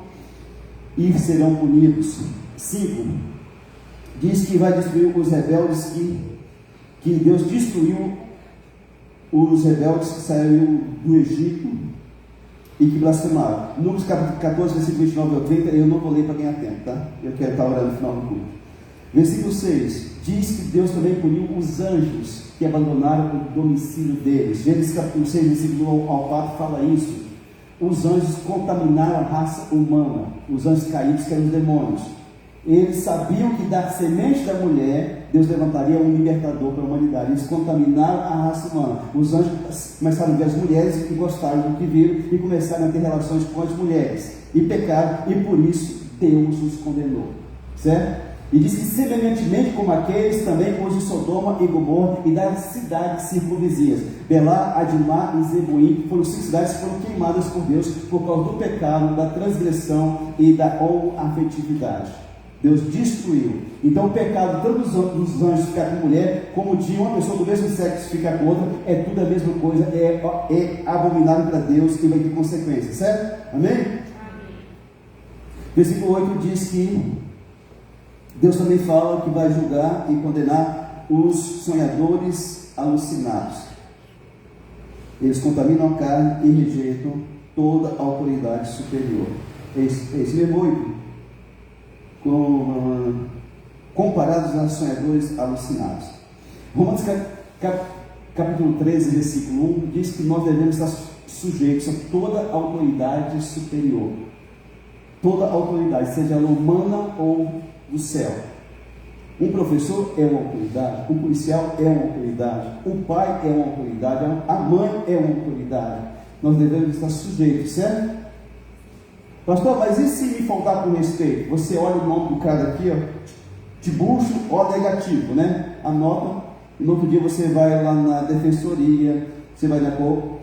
e serão punidos. 5 diz que vai destruir os rebeldes, que Deus destruiu os rebeldes que saíram do Egito e que blasfemaram. Números capítulo 14, versículo 29 ao 30, eu não vou ler para ganhar tempo, tá? Eu quero estar orando no final do culto. Versículo 6, diz que Deus também puniu os anjos que abandonaram o domicílio deles. Gênesis capítulo 6, versículo 1 ao 4 fala isso. Os anjos contaminaram a raça humana, os anjos caídos que eram os demônios. Eles sabiam que da semente da mulher, Deus levantaria um libertador para a humanidade. Eles contaminaram a raça humana. Os anjos começaram a ver as mulheres e gostaram do que viram e começaram a ter relações com as mulheres. E pecaram, e por isso Deus os condenou. Certo? E diz que semelhantemente como aqueles, também pôs em Sodoma e Gomorra e das cidades circunvizinhas, Belá, Adimá e Zeboim, foram 5 cidades que foram queimadas por Deus por causa do pecado, da transgressão e da afetividade. Deus destruiu. Então o pecado tanto dos anjos ficar com mulher, como de uma pessoa do mesmo sexo ficar com outra, é tudo a mesma coisa, é abominável para Deus e vai ter consequências, certo? Amém? Amém. Versículo 8 diz que Deus também fala que vai julgar e condenar os sonhadores alucinados. Eles contaminam a carne e rejeitam toda a autoridade superior. Esse mesmo 8. Comparados aos sonhadores alucinados. Romanos capítulo 13, versículo 1, diz que nós devemos estar sujeitos a toda autoridade superior. Toda autoridade, seja ela humana ou do céu. Um professor é uma autoridade, um policial é uma autoridade, o pai é uma autoridade, a mãe é uma autoridade. Nós devemos estar sujeitos, certo? Pastor, mas e se me faltar com respeito? Você olha o nome do cara aqui, ó, Tiburcio, ó, negativo, né? Anota, e no outro dia você vai lá na defensoria, você vai na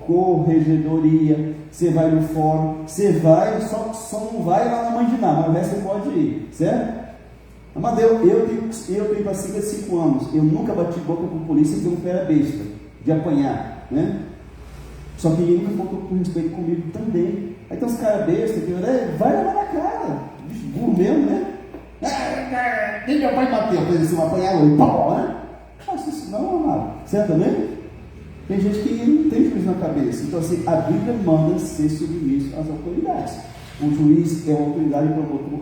corregedoria, você vai no fórum, você vai, só não vai lá na mãe de nada, mas o resto você pode ir, certo? Amadeu, eu tenho para 5 anos, eu nunca bati boca com polícia porque eu não era besta de apanhar, né? Só que ele nunca faltou com respeito comigo também. Aí tem uns caras bestas que vai levar na cara, bicho burro mesmo, né? Quem meu pai bateu? Fez assim, uma apanhada, pau, né? Faça isso não, amado. Certo também? Tem gente que não tem juiz na cabeça. Então, assim, a Bíblia manda ser submisso às autoridades. O juiz é uma autoridade, o promotor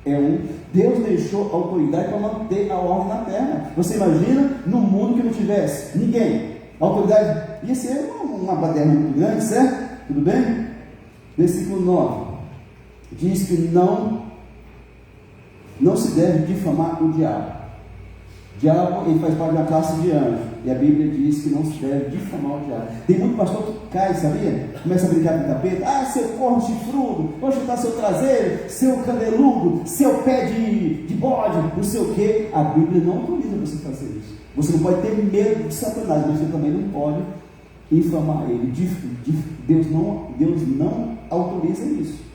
é um. Deus deixou a autoridade para manter a ordem na terra. Você imagina no mundo que não tivesse ninguém. A autoridade ia ser uma baderna muito grande, certo? Tudo bem? Versículo 9 diz que não se deve difamar o diabo. O diabo, ele faz parte da classe de anjo, e a Bíblia diz que não se deve difamar o diabo. Tem muito pastor que cai, sabia? Começa a brincar com o capeta. Seu corno chifrudo, vou chutar seu traseiro, seu cabeludo, seu pé de bode, não sei o que. A Bíblia não autoriza você fazer isso. Você não pode ter medo de Satanás, mas você também não pode infamar ele. Deus não autoriza isso.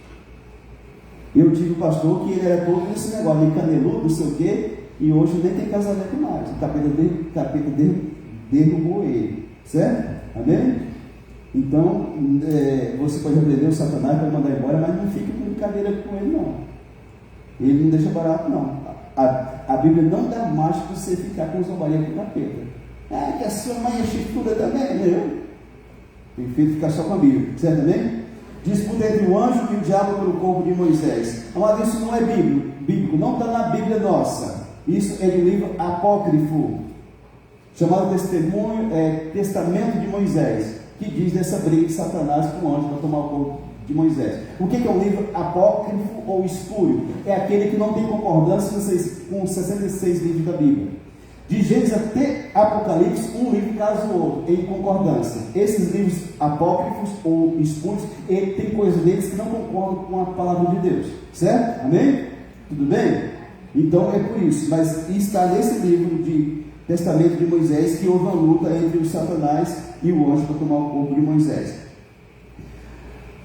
Eu tive um pastor que ele era todo nesse negócio de caneludo, não sei o quê, e hoje nem tem casamento mais. O capeta derrubou ele, certo? Amém? Então, você pode repreender o Satanás para mandar embora, mas não fica com brincadeira com ele, não. Ele não deixa barato, não. A Bíblia não dá margem para você ficar com zombaria com o capeta. Que a sua mãe é chifruda também, eu prefiro ficar só com a Bíblia, certo também? Disputa entre o anjo e o diabo pelo corpo de Moisés. Amado, isso não é bíblico, não está na Bíblia nossa. Isso é do livro apócrifo, chamado Testamento de Moisés, que diz dessa briga de Satanás com o anjo para tomar o corpo de Moisés. O que é um livro apócrifo ou espúrio? É aquele que não tem concordância com 66 livros da Bíblia. De Gênesis até Apocalipse, um livro caso o outro, em concordância. Esses livros apócrifos ou espúrios, tem coisas deles que não concordam com a palavra de Deus, certo? Amém? Tudo bem? Então é por isso, mas está nesse livro de Testamento de Moisés que houve uma luta entre o Satanás e o anjo para tomar o corpo de Moisés.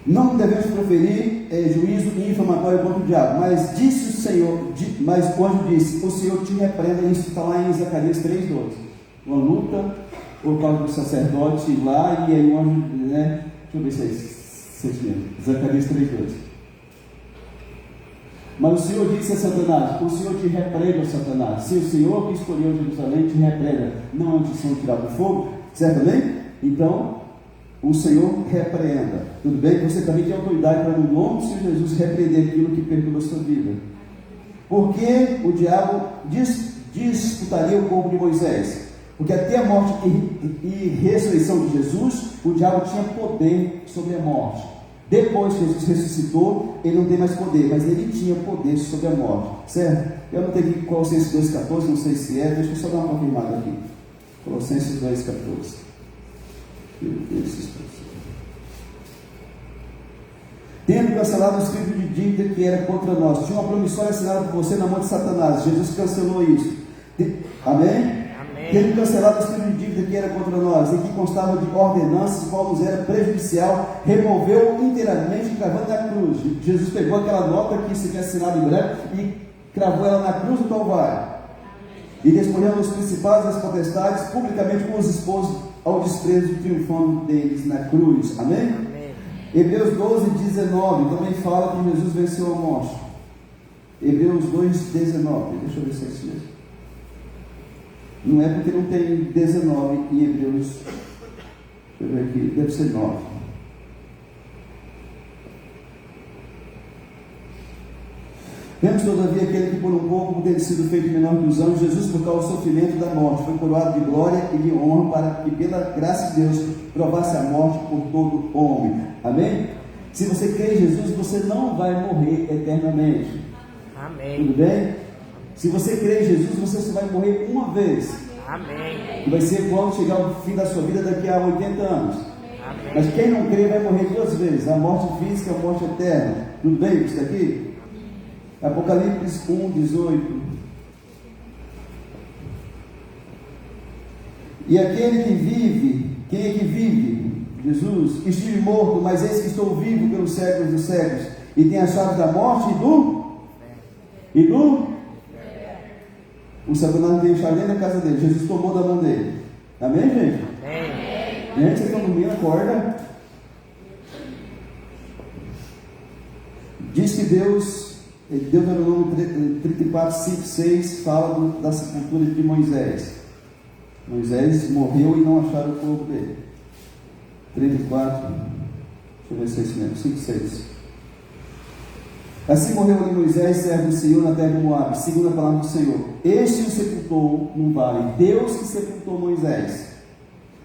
Não devemos proferir juízo infamatório contra o diabo, mas disse o Senhor, mas o anjo disse, o Senhor te repreenda. Isso está lá em Zacarias 3:12. Uma luta por causa do sacerdote lá, e aí o anjo, né? Deixa eu ver se é isso mesmo. Zacarias 3:12. Mas o Senhor disse a Satanás, o Senhor te repreenda, Satanás. Se o Senhor que escolheu Jerusalém te repreenda, não antes são tirados do fogo, certo também? Então, o Senhor repreenda. Tudo bem? Você também tem autoridade para, no nome do Senhor Jesus, repreender aquilo que perturba a sua vida. Porque o diabo disputaria o corpo de Moisés? Porque até a morte e ressurreição de Jesus, o diabo tinha poder sobre a morte. Depois que Jesus ressuscitou, ele não tem mais poder, mas ele tinha poder sobre a morte, certo? Eu não tenho aqui Colossenses 2,14, não sei se é, deixa eu só dar uma confirmada aqui. Colossenses 2,14. Tendo cancelado o escrito de dívida que era contra nós, tinha uma promissória assinada por você na mão de Satanás. Jesus cancelou isso. Amém? Tendo cancelado o escrito de dívida que era contra nós, e que constava de ordenanças, qual nos era prejudicial, removeu inteiramente, cravando na cruz. Jesus pegou aquela nota que se tinha assinado em branco e cravou ela na cruz do Calvário. E despojando os principais das potestades, publicamente com os expôs ao desprezo, triunfando deles na cruz. Amém? Amém. Hebreus 12:19 também fala que Jesus venceu a morte. Hebreus 2:19. Deixa eu ver se é isso mesmo. Não é porque não tem 19 em Hebreus. Deixa eu ver aqui, deve ser 9. Vemos todavia aquele que por um pouco, por ter sido feito menor que os anjos, Jesus, por causa do sofrimento da morte, foi coroado de glória e de honra, para que pela graça de Deus provasse a morte por todo homem. Amém? Se você crê em Jesus, você não vai morrer eternamente. Amém. Tudo bem? Se você crê em Jesus, você só vai morrer uma vez. Amém. E vai ser quando chegar o fim da sua vida daqui a 80 anos. Amém. Mas quem não crê vai morrer duas vezes, a morte física e a morte eterna. Tudo bem isso aqui? Apocalipse 1, 18. E aquele que vive, quem é que vive? Jesus. Estive morto, mas eis que estou vivo pelos séculos dos séculos, e tenho a chave da morte e do o Satanás não tem chave nem na casa dele. Jesus tomou da mão dele. Amém, gente? Amém. Gente, vocês estão dormindo, acorda. Diz que Deuteronômio 34, 5, 6 fala da sepultura de Moisés. Moisés morreu e não acharam o corpo dele. 34, deixa eu ver se é isso mesmo, 5, 6. Assim morreu ali Moisés, servo do Senhor, na terra de Moabe, segundo a palavra do Senhor. Este o sepultou no vale, Deus que sepultou Moisés,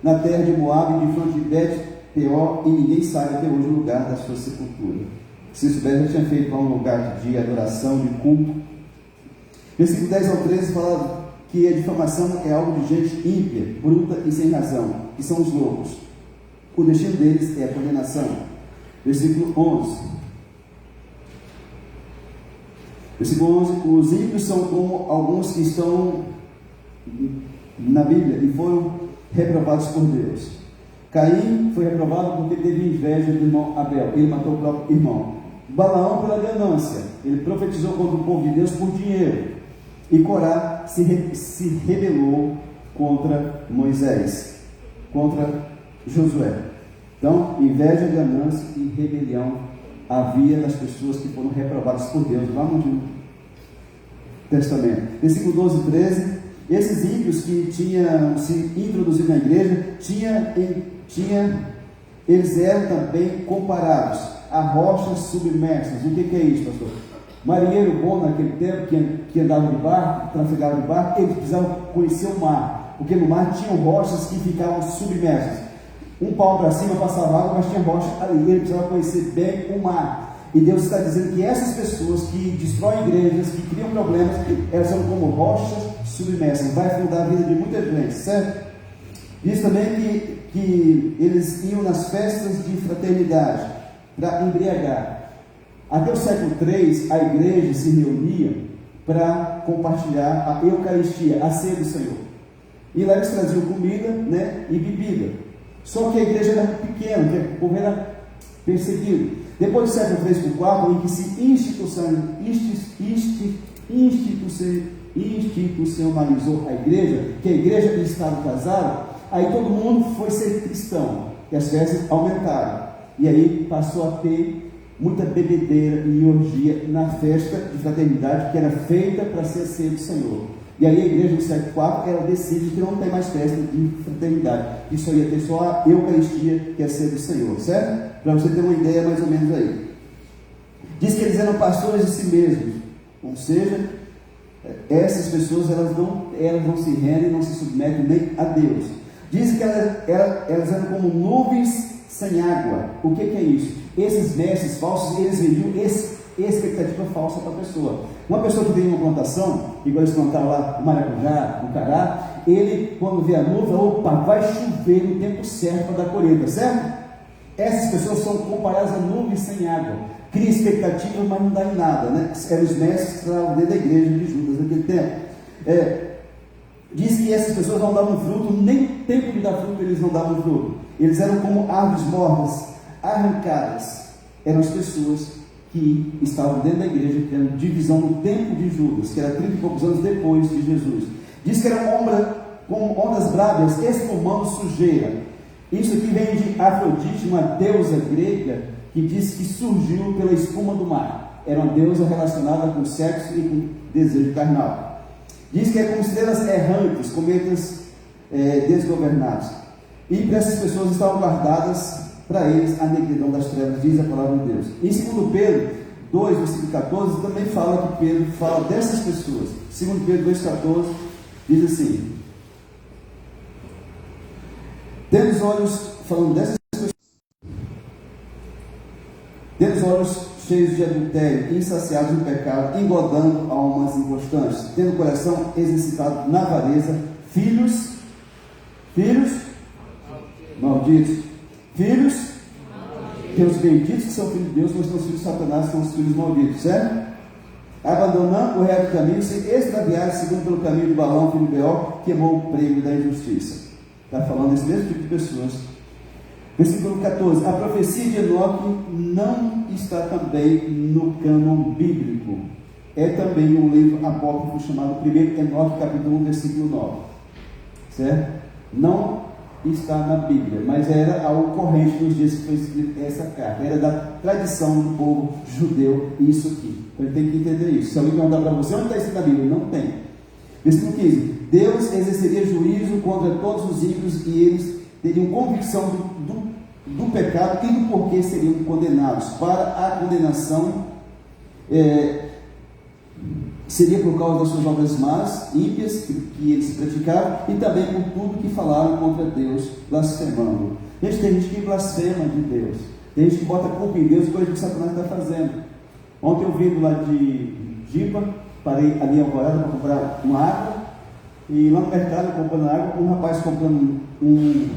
na terra de Moabe, de fronte de Bet-peor, e ninguém sabe até hoje o lugar da sua sepultura. Se soubesse, já tinha feito lá um lugar de adoração, de culto. Versículo 10 ao 13 fala que a difamação é algo de gente ímpia, bruta e sem razão, que são os loucos. O destino deles é a condenação. Versículo 11. Versículo 11. Os ímpios são como alguns que estão na Bíblia e foram reprovados por Deus. Caim foi reprovado porque teve inveja do irmão Abel. Ele matou o próprio irmão. Balaão pela ganância, ele profetizou contra o povo de Deus por dinheiro. E Corá se rebelou contra Moisés, contra Josué. Então, inveja, ganância e rebelião havia nas pessoas que foram reprovadas por Deus lá no Antigo Testamento. Versículo 12 e 13. Esses ímpios que tinham se introduzido na igreja, eles eram também comparados a rochas submersas. O que é isso, pastor? Marinheiro bom naquele tempo, que andava de barco, trafegava de barco, eles precisavam conhecer o mar, porque no mar tinham rochas que ficavam submersas. Um palmo para cima passava água, mas tinha rocha ali. Ele precisava conhecer bem o mar. E Deus está dizendo que essas pessoas que destroem igrejas, que criam problemas, elas são como rochas submersas. Vai afundar a vida de muita gente, certo? Diz também que eles iam nas festas de fraternidade para embriagar. Até o século III, a igreja se reunia para compartilhar a Eucaristia, a ceia do Senhor. E lá eles traziam comida, né, e bebida. Só que a igreja era pequena, porque o povo era perseguido. Depois do século III para IV, em que se institucionalizou a igreja, que a igreja e o Estado casaram, aí todo mundo foi ser cristão, e as festas aumentaram. E aí passou a ter muita bebedeira e orgia na festa de fraternidade que era feita para ser a ceia do Senhor. E aí a igreja do século IV, ela decide que não tem mais festa de fraternidade, isso ia ter só a Eucaristia, que é a ceia do Senhor, certo? Para você ter uma ideia mais ou menos aí. Diz que eles eram pastores de si mesmos, ou seja, essas pessoas elas não se rendem, não se submetem nem a Deus. Dizem que elas eram como nuvens sem água. O que é isso? Esses mestres falsos, eles vendiam expectativa falsa para a pessoa. Uma pessoa que tem uma plantação, igual eles plantaram lá o maracujá, o cará, ele, quando vê a nuvem, opa, vai chover no tempo certo para dar colheita, certo? Essas pessoas são comparadas a nuvens sem água. Cria expectativa, mas não dá em nada, né? Eram os mestres que estavam dentro da igreja de Judas naquele tempo. Diz que essas pessoas não davam fruto, nem tempo de dar fruto eles não davam fruto. Eles eram como árvores mortas, arrancadas. Eram as pessoas que estavam dentro da igreja, que eram divisão no tempo de Judas, que era 30 e poucos anos depois de Jesus. Diz que eram como ondas bravas, espumando sujeira. Isso aqui vem de Afrodite, uma deusa grega, que diz que surgiu pela espuma do mar. Era uma deusa relacionada com sexo e com desejo carnal. Diz que é como estrelas errantes, cometas desgovernados. E para essas pessoas estavam guardadas para eles a negridão das trevas, diz a palavra de Deus. Em 2 Pedro 2, versículo 14, também fala que Pedro fala dessas pessoas. 2 Pedro 2,14 diz assim: tendo os olhos, falando dessas pessoas, tendo os olhos cheios de adultério, insaciados no pecado, engodando almas inconstantes, tendo o coração exercitado na avareza, filhos malditos, filhos, tem os benditos que são filhos de Deus, mas são os filhos de Satanás, que são os filhos malditos, certo? Abandonando o reto caminho, se extraviaram, segundo pelo caminho de Balaão, filho de Beor, queimou o prêmio da injustiça. Está falando desse mesmo tipo de pessoas. Versículo 14: a profecia de Enoque não está também no cânon bíblico. É também um livro apócrifo chamado 1 Enoque, capítulo 1, versículo 9. Certo? Não está na Bíblia, mas era algo corrente nos dias que foi escrita essa carta. Era da tradição do povo judeu, isso aqui. Então ele tem que entender isso. Se alguém perguntar para você, onde está escrito na Bíblia? Não tem. Versículo 15: Deus exerceria juízo contra todos os ímpios e eles teriam convicção do pecado e do porquê seriam condenados. Para a condenação seria por causa das suas obras más, ímpias, que eles praticavam, e também por tudo que falaram contra Deus, blasfemando. Gente, tem gente que blasfema de Deus, tem gente que bota culpa em Deus, coisa que Satanás está fazendo. Ontem eu vindo lá de Jipa, parei ali em Alvorada para comprar uma água, e lá no mercado, comprando água, um rapaz comprando um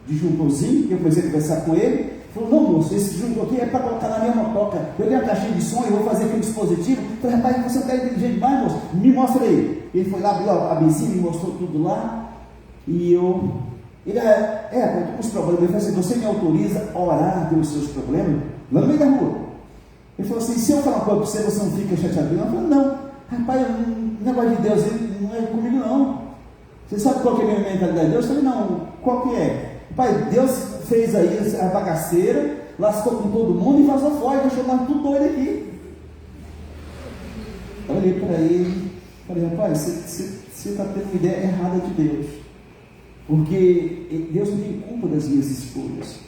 disjuntorzinho, que eu comecei a conversar com ele. Falou: não, moço, esse disjuntor aqui é para colocar na minha motoca. Eu dei uma caixinha de som e vou fazer aquele dispositivo. Falei: rapaz, você não está inteligente demais, moço? Me mostra aí. Ele foi lá, abriu a benzinha, me mostrou tudo lá. E eu estou com os problemas. Ele falou assim: você me autoriza a orar pelos seus problemas? Lá no meio da rua. Ele falou assim: se eu falar uma coisa para você, você não fica chateado? Eu falei: não, rapaz, o negócio de Deus ele não é comigo não. Você sabe qual que é a minha mentalidade de Deus? Eu falei: não, qual que é? Pai, Deus fez aí a bagaceira, lascou com todo mundo e vazou fora, deixou nós tudo doido aqui. Eu olhei para ele, falei: rapaz, você está tendo uma ideia errada de Deus, porque Deus não tem culpa das minhas escolhas.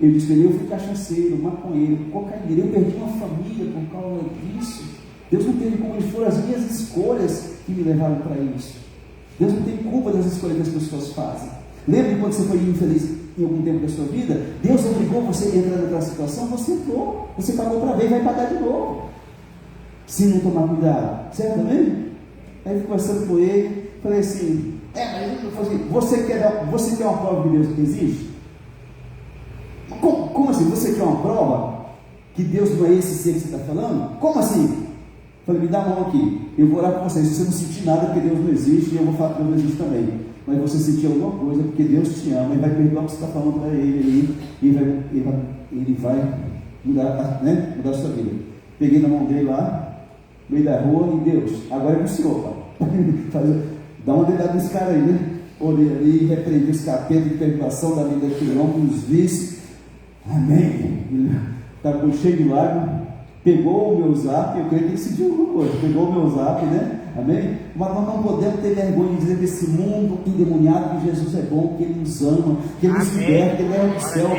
Ele disse: eu fui cachaceiro, maconheiro, cocaíneiro, eu perdi uma família por causa disso. Deus não teve culpa, foram as minhas escolhas que me levaram para isso. Deus não tem culpa das escolhas que as pessoas fazem. Lembra quando você foi infeliz em algum tempo da sua vida? Deus obrigou você a entrar naquela situação, você entrou, você pagou para ver e vai pagar de novo, se não tomar cuidado, certo também? Aí eu fui conversando com ele, falei assim: você quer uma prova de Deus que existe? Como assim? Você quer uma prova que Deus não é esse ser que você está falando? Como assim? Falei: me dá a mão aqui, eu vou orar com você. Se você não sentir nada, porque Deus não existe, e eu vou falar que Deus não existe também. Mas você sentir alguma coisa, porque Deus te ama, e vai perdoar o que você está falando para ele, ele vai mudar, mudar a sua vida. Peguei na mão dele lá, no meio da rua, e Deus, agora é com o Senhor, pai. Dá uma dedada nesse cara aí, né? Olhei ali, repreendi os capetas de perturbação da vida daquele homem, os vícios. Amém. Ele estava cheio de lágrimas, pegou o meu zap, eu creio que ele sentiu alguma coisa, pegou o meu zap, né? Amém? Mas nós não podemos ter vergonha de dizer que esse mundo endemoniado, que Jesus é bom, que Ele nos ama, que Ele nos liberta, que Ele é do céu,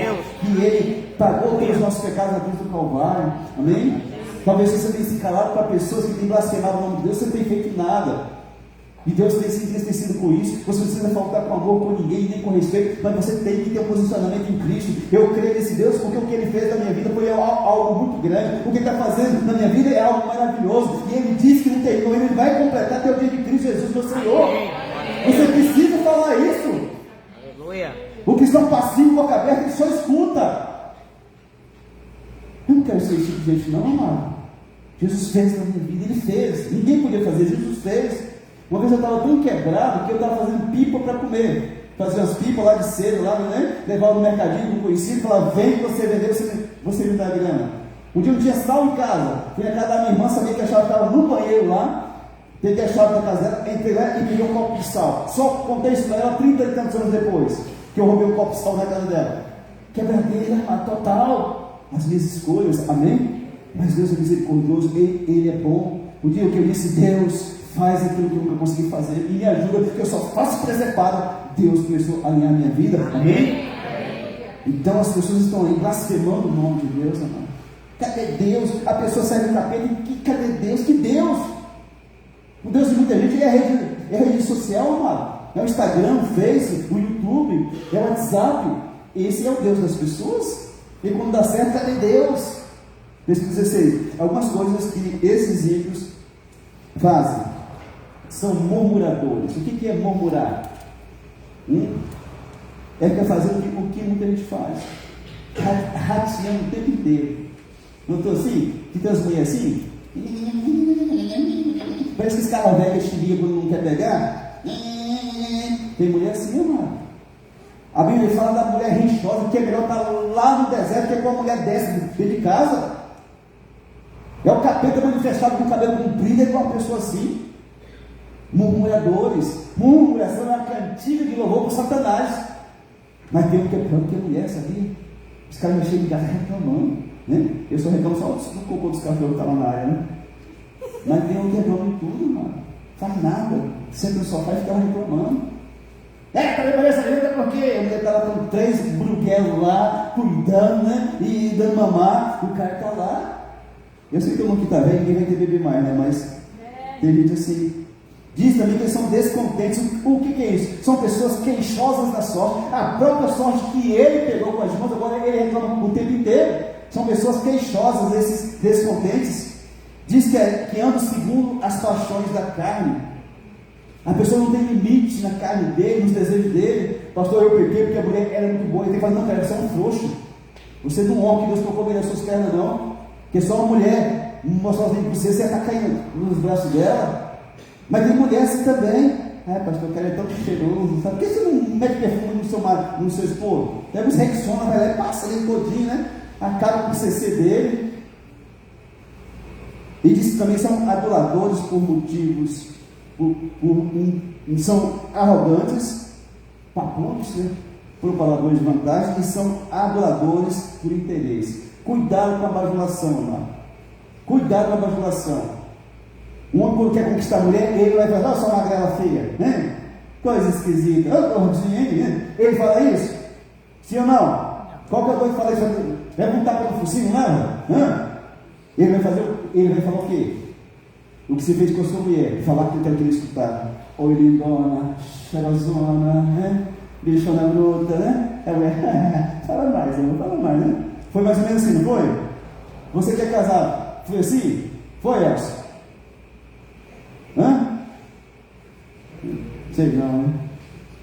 que Ele pagou pelos nossos pecados na cruz do Calvário. Amém? Talvez você tenha se calado para pessoas que têm blasfemado o nome de Deus, você não tem feito nada. E Deus tem se entristecido com isso. Você precisa faltar com amor com ninguém, nem com respeito, mas você tem que ter um posicionamento em Cristo. Eu creio nesse Deus porque o que Ele fez na minha vida foi algo muito grande. O que Ele está fazendo na minha vida é algo maravilhoso. E Ele disse que não terminou, Ele vai completar até o dia de Cristo Jesus, meu Senhor. Você precisa falar isso. Aleluia. O cristão passivo, boca aberta, ele só escuta. Eu não quero ser esse tipo de gente, não, amado. Jesus fez na minha vida, Ele fez. Ninguém podia fazer, Jesus fez. Uma vez eu estava tão quebrado que eu estava fazendo pipa para comer. Fazia umas pipas lá de cedo, lá, né? Levava no mercadinho com conhecido, falava: vem que você vender, você me dá grana. Um dia eu não tinha sal em casa. Fui na casa da minha irmã, sabia que a chave estava no banheiro lá. Peguei a chave da casa dela, entrei lá e peguei um copo de sal. Só contei isso para ela 30 e tantos anos depois, que eu roubei um copo de sal na casa dela. Quebradeira, total. As minhas escolhas, amém? Mas Deus é misericordioso, Ele é bom. O dia que eu disse: Deus, faz aquilo que eu nunca consegui fazer e me ajuda, porque eu só faço preservado. Deus começou a alinhar a minha vida, amém? Então as pessoas estão aí blasfemando o nome de Deus, amado. Cadê Deus? A pessoa sai do capeta e cadê Deus? Que Deus? O Deus de muita gente é rede social, amado. É o Instagram, o Face, o YouTube, é o WhatsApp. Esse é o Deus das pessoas. E quando dá certo, cadê Deus? Versículo 16. Algumas coisas que esses ímpios fazem. São murmuradores. O que é murmurar? É ficar fazendo o que muita gente faz. Rateando o tempo inteiro. Não estou assim? Que tem as mulheres assim? Parece que esse cara velho que xeriga não quer pegar. Tem mulher assim, amado. A Bíblia fala da mulher rinchosa, que é melhor estar lá no deserto, que é com a mulher dessa dentro de casa. É o capeta manifestado com o cabelo comprido, é com uma pessoa assim. Murmuradores. Murmuração é uma cantiga de louvor para Satanás. Mas tem um que é pior que a mulher, sabia? Os caras me chegam em casa reclamando, né? Eu só reclamo só do cocô dos cachorros que estavam na área, né? Mas tem um que reclama em tudo, mano. Faz nada. Sempre no sofá e fica reclamando. Cadê a essa vida? Porque a mulher está lá com 3 bruguelos lá, cuidando, né? E dando mamar. O cara está lá. Eu sei que todo mundo que está velho, ninguém vai ter bebê mais, né? Mas tem gente assim. Diz também que eles são descontentes. O que é isso? São pessoas queixosas da sorte. A própria sorte que ele pegou com as mãos, agora ele reclama o tempo inteiro. São pessoas queixosas, esses descontentes. Diz que andam segundo as paixões da carne. A pessoa não tem limite na carne dele, nos desejos dele. Pastor, eu peguei porque a mulher era muito boa. Ele tem que falar, não, cara, você é um frouxo. Você não é um homem que Deus colocou bem nas suas pernas, não. Porque só uma mulher mostrar os dentes para você está caindo nos braços dela. Mas tem mulher assim também. Pastor, o cara é tão cheiroso, sabe? Por que você não mete perfume no seu esposo? Pega os Rexona, vai lá e passa ele todinho, né? Acaba com o CC dele. E diz que também são aduladores por motivos, são arrogantes, papudos, né? Propagadores de vantagem, e são aduladores por interesse. Cuidado com a bajulação, irmão. Cuidado com a bajulação. Um homem quando quer conquistar a mulher, ele vai falar, só uma magrela feia, né? Coisa esquisita, né? Ele fala isso? Sim ou não? Qual que é o doido que fala isso? Vai montar pelo focinho, não? Ele vai falar o quê? O que você fez com a sua mulher? Falar que ele quer escutar. Oi, lindona, cheirosona, né? Bichona bruta, né? Fala mais, irmão, fala mais, né? Foi mais ou menos assim, não foi? Você que é casado, foi assim? Foi, Elcio? Sei não, né?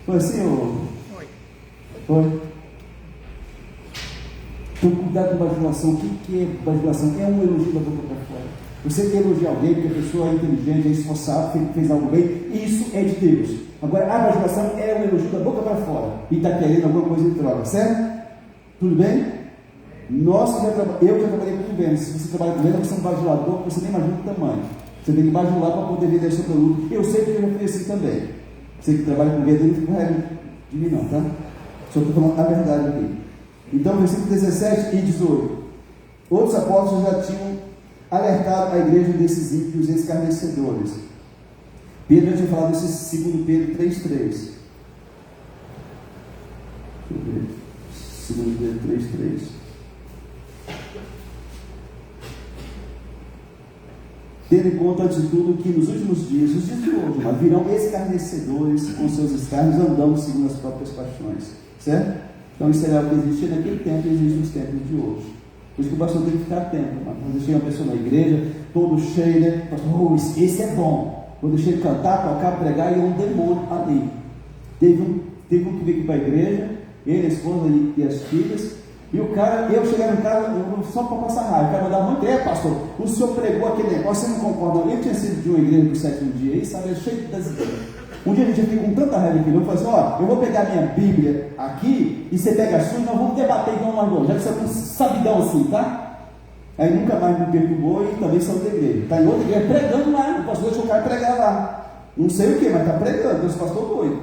Foi assim, ou? Foi? Então, cuidado com bajulação. O que é bajulação? É um elogio da boca para fora. Você quer elogiar alguém porque a pessoa é inteligente, é esforçada, fez algo bem, isso é de Deus. Agora, a bajulação é um elogio da boca para fora e está querendo alguma coisa em troca, certo? Tudo bem? Eu já trabalhei com vendas. Se você trabalha com vendas, você é um bajulador, você nem imagina o tamanho. Você tem que bajular para poder vender seu produto. Eu sei que eu já fui assim também. Você que trabalha com vendas, não fica com raiva de mim não, tá? Só estou falando a verdade aqui. Então, versículo 17 e 18. Outros apóstolos já tinham alertado a igreja desses ímpios escarnecedores. Pedro já tinha falado isso em 2 Pedro 3,3. Deixa eu ver. 2 Pedro 3,3. Tendo em conta de tudo que nos últimos dias, os dias de hoje, mas virão escarnecedores com seus escárnios, andando segundo as próprias paixões. Certo? Então isso era o que existia naquele tempo e existe nos tempos de hoje. Por isso que o pastor tem que ficar atento. Quando chega uma pessoa na igreja, todo cheio, né? Pastor, esse é bom. Quando chega a cantar, tocar, pregar, e é um demônio ali. Teve um que veio para a igreja, ele, a esposa e as filhas. E o cara, eu cheguei no cara, só para passar raiva, o cara mandava muito, pastor, o senhor pregou aquele negócio, você não concorda não? Eu tinha sido de uma igreja do sétimo dia, aí sabe, cheio das ideias. Um dia a gente fica com tanta raiva aqui, eu falei assim, eu vou pegar minha Bíblia aqui, e você pega a sua, e nós vamos debater igual nós dois, já que você é um sabidão assim, tá? Aí nunca mais me perturbou e também saiu da igreja. Está em outra igreja pregando lá, o pastor deixou o cara pregar lá. Não sei o que, mas está pregando, esse pastor doido.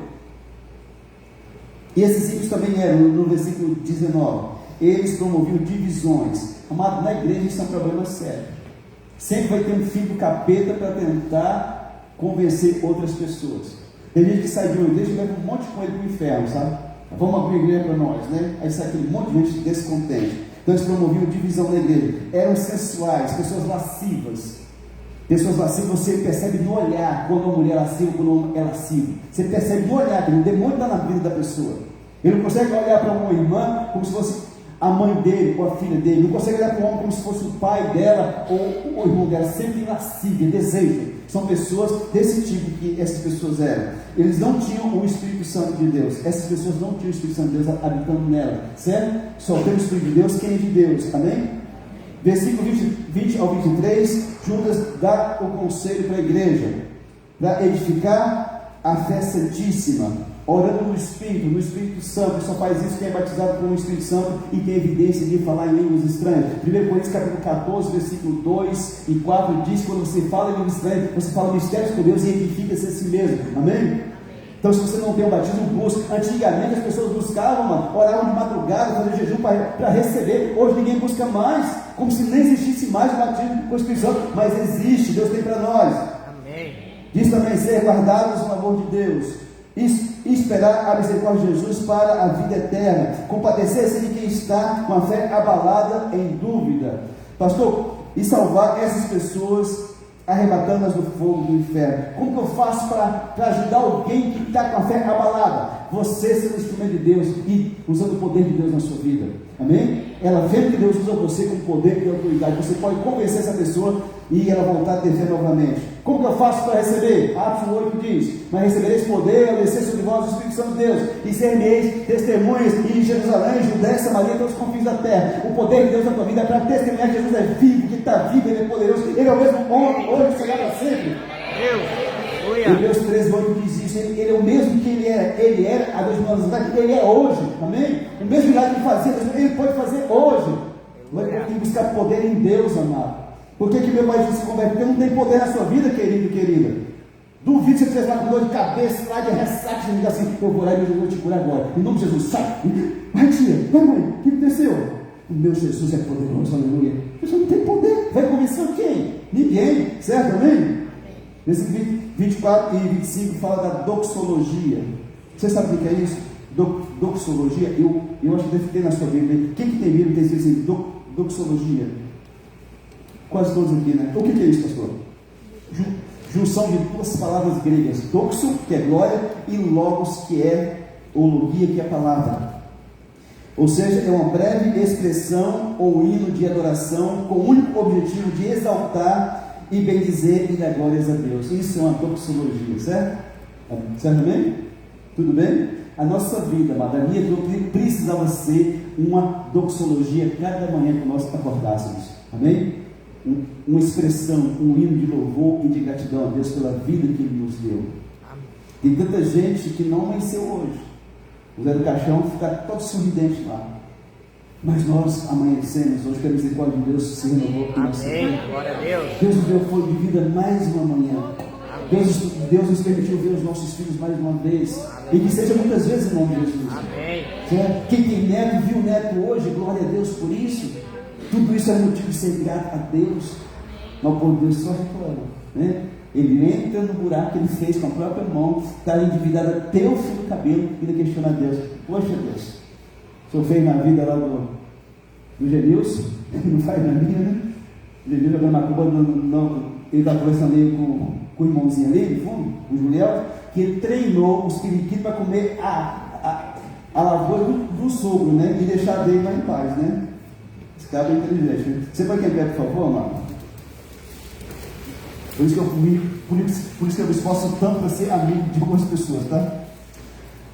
E esses ímpios também eram, no versículo 19, eles promoviam divisões. Amado, na igreja isso é um problema sério. Sempre vai ter um filho do capeta para tentar convencer outras pessoas. Tem gente que sai de uma igreja e leva um monte com ele para o inferno, sabe? Vamos abrir a igreja para nós, né? Aí sai aquele monte de gente descontente. Então eles promoviam divisão na igreja. Eram sensuais, pessoas lascivas. Pessoas lascivas você percebe no olhar quando uma mulher é lasciva, quando um homem é lascivo. Você percebe no olhar que o demônio está na vida da pessoa. Ele não consegue olhar para uma irmã como se fosse a mãe dele ou a filha dele. Não consegue olhar para o homem como se fosse o pai dela ou o irmão dela. Sempre lascivo, desejo. São pessoas desse tipo que essas pessoas eram. Eles não tinham o Espírito Santo de Deus. Essas pessoas não tinham o Espírito Santo de Deus habitando nela. Certo? Só tem o Espírito de Deus quem é de Deus. Amém? Versículo 20 ao 23, Judas dá o conselho para a igreja, para edificar a fé santíssima, orando no Espírito Santo. Só faz isso quem é batizado com o Espírito Santo e tem evidência de falar em línguas estranhas. 1 Coríntios capítulo 14, versículo 2 e 4 diz que quando você fala em línguas estranhas, você fala mistérios com Deus e edifica-se a si mesmo. Amém? Então, se você não tem o batismo, busca. Antigamente as pessoas buscavam, oravam de madrugada, faziam jejum para receber. Hoje ninguém busca mais, como se nem existisse mais o batismo com o Espírito Santo. Mas existe, Deus tem para nós. Amém. Diz também ser guardados no amor de Deus, esperar a misericórdia de Jesus para a vida eterna, compadecer-se de quem está com a fé abalada em dúvida. Pastor, e salvar essas pessoas, arrebatando-as do fogo do inferno. Como que eu faço para ajudar alguém que está com a fé abalada? Você sendo instrumento de Deus e usando o poder de Deus na sua vida. Amém? Ela vendo que Deus usa você com poder e autoridade, você pode convencer essa pessoa e ela voltar a ter fé novamente. Como que eu faço para receber? Atos 8 diz: mas recebereis poder ao descer sobre vós o Espírito Santo de Deus, e sereis testemunhas em Jerusalém, Judéia, Samaria, todos os confins da terra. O poder de Deus na tua vida é para testemunhar que Jesus é vivo, que está vivo, Ele é poderoso, Ele é o mesmo ontem, hoje, será para sempre. Hebreus 13:8 diz isso. Ele é o mesmo que ele era há 2000 anos atrás, ele é hoje. Amém? O mesmo milagre que ele fazia, ele pode fazer hoje. Nós temos que buscar poder em Deus, amado. Por que meu pai se converte? Porque não tem poder na sua vida, querido e querida. Duvido que você esteja lá com dor de cabeça, lá de ressaca, e diga assim: eu vou lá e eu vou te curar agora. Em nome de Jesus, sai. Vai, tia, vai, mãe, o que aconteceu? O meu Jesus é poderoso, aleluia. A pessoa não tem poder. Vai convencer quem? Ninguém, certo? Amém? Nesse 24 e 25 fala da doxologia. Você sabe o que é isso? Doxologia, eu acho que deve ter na sua Bíblia. Quem que tem Bíblia tem escrito assim, doxologia? Quase todos aqui, né? O que é isso, pastor? Junção de duas palavras gregas: doxo, que é glória, e logos, que é, ou logia, que é palavra. Ou seja, é uma breve expressão ou hino de adoração com o único objetivo de exaltar e bendizer e dar glórias a Deus. Isso é uma doxologia, certo? Certo também? Tudo bem? A nossa vida, amada, a minha doutrina precisava ser uma doxologia cada manhã que nós acordássemos. Amém? Uma expressão, um hino de louvor e de gratidão a Deus pela vida que Ele nos deu. Tem tanta gente que não amanheceu hoje. O Zé do Caixão fica todo sorridente lá. Mas nós amanhecemos hoje, que a misericórdia de Deus se renovou em nossa vida. Glória a Deus. Deus nos deu fôlego de vida mais uma manhã. Deus nos permitiu ver os nossos filhos mais uma vez. E que seja muitas vezes em nome de Jesus. Amém. Certo? Quem tem neto viu o neto hoje, glória a Deus por isso. Tudo isso é motivo de ser grato a Deus. Mas o povo de Deus só reclama, né? Ele entra no buraco que ele fez com a própria mão, está endividado até o fio do cabelo, e ele questiona a Deus: poxa Deus, o senhor fez na vida lá do Genilson, não faz na minha, né? O Genilson jogando na Cuba, ele está conversando aí com o irmãozinho ali, no fundo, o Juliel, que ele treinou os periquitos para comer a lavoura do sogro, né? E deixar dele lá em paz, né? Esse cara é inteligente, né? Você vai quem quer, por favor, amado? Por isso que eu me esforço tanto para ser amigo de algumas pessoas, tá?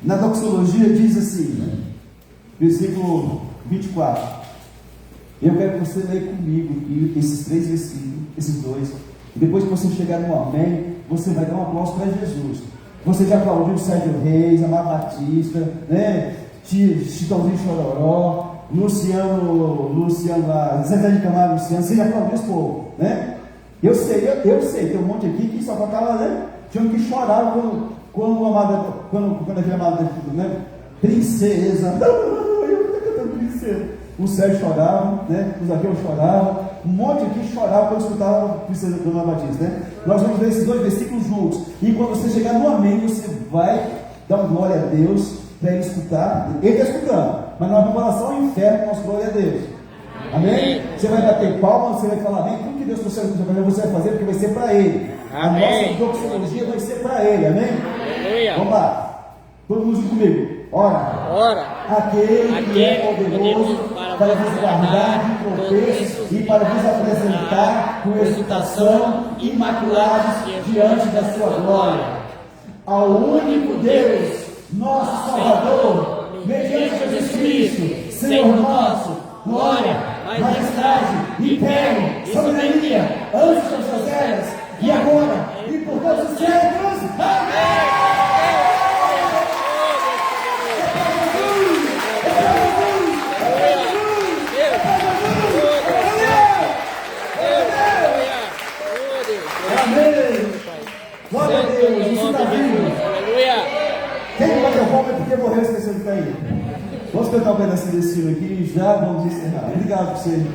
Na doxologia diz assim, versículo 24. Eu quero que você leia comigo esses 3 versículos, esses 2. Depois que você chegar no amém, você vai dar um aplauso para Jesus. Você já aplaudiu Sérgio Reis, Amar Batista, né? Chitãozinho Chororó, Luciano, Zezé de Camargo, Luciano. Você já aplaudiu esse povo, né? Eu sei, tem um monte aqui que só faltava, né? Tinha que chorar quando aquele amado, né? Princesa, eu estou cantando princesa. O Sérgio chorava, né? O Zaqueu chorava, um monte aqui chorava quando escutava a princesa do Amado Batista, né? Nós vamos ler esses 2 versículos juntos. E quando você chegar no amém, você vai dar uma glória a Deus para ele escutar. Ele está escutando, mas nós vamos lá só ao inferno com nossa glória a Deus. Amém? Você vai bater palma, você vai falar amém. Tudo que Deus trouxer você vai fazer, porque vai ser para Ele. Amém. A nossa doxologia vai ser para Ele. Amém? Aleluia. Vamos lá. Todo mundo comigo. Ora. Ora, Aquele que é poderoso para vos guardar de tropeços e para vos apresentar com exultação imaculados diante da sua glória. Ao único Deus, nosso Salvador, mediante Jesus Cristo, Senhor nosso, glória, majestade, império, soberania, antes das eras, e agora, e por todos os séculos. Amém! Glória a Deus, isso está vivo. Quem bateu palma é porque morreu, esqueceu de cair. Vamos cantar um pedacinho desse filme aqui e já vamos encerrar. Obrigado por você.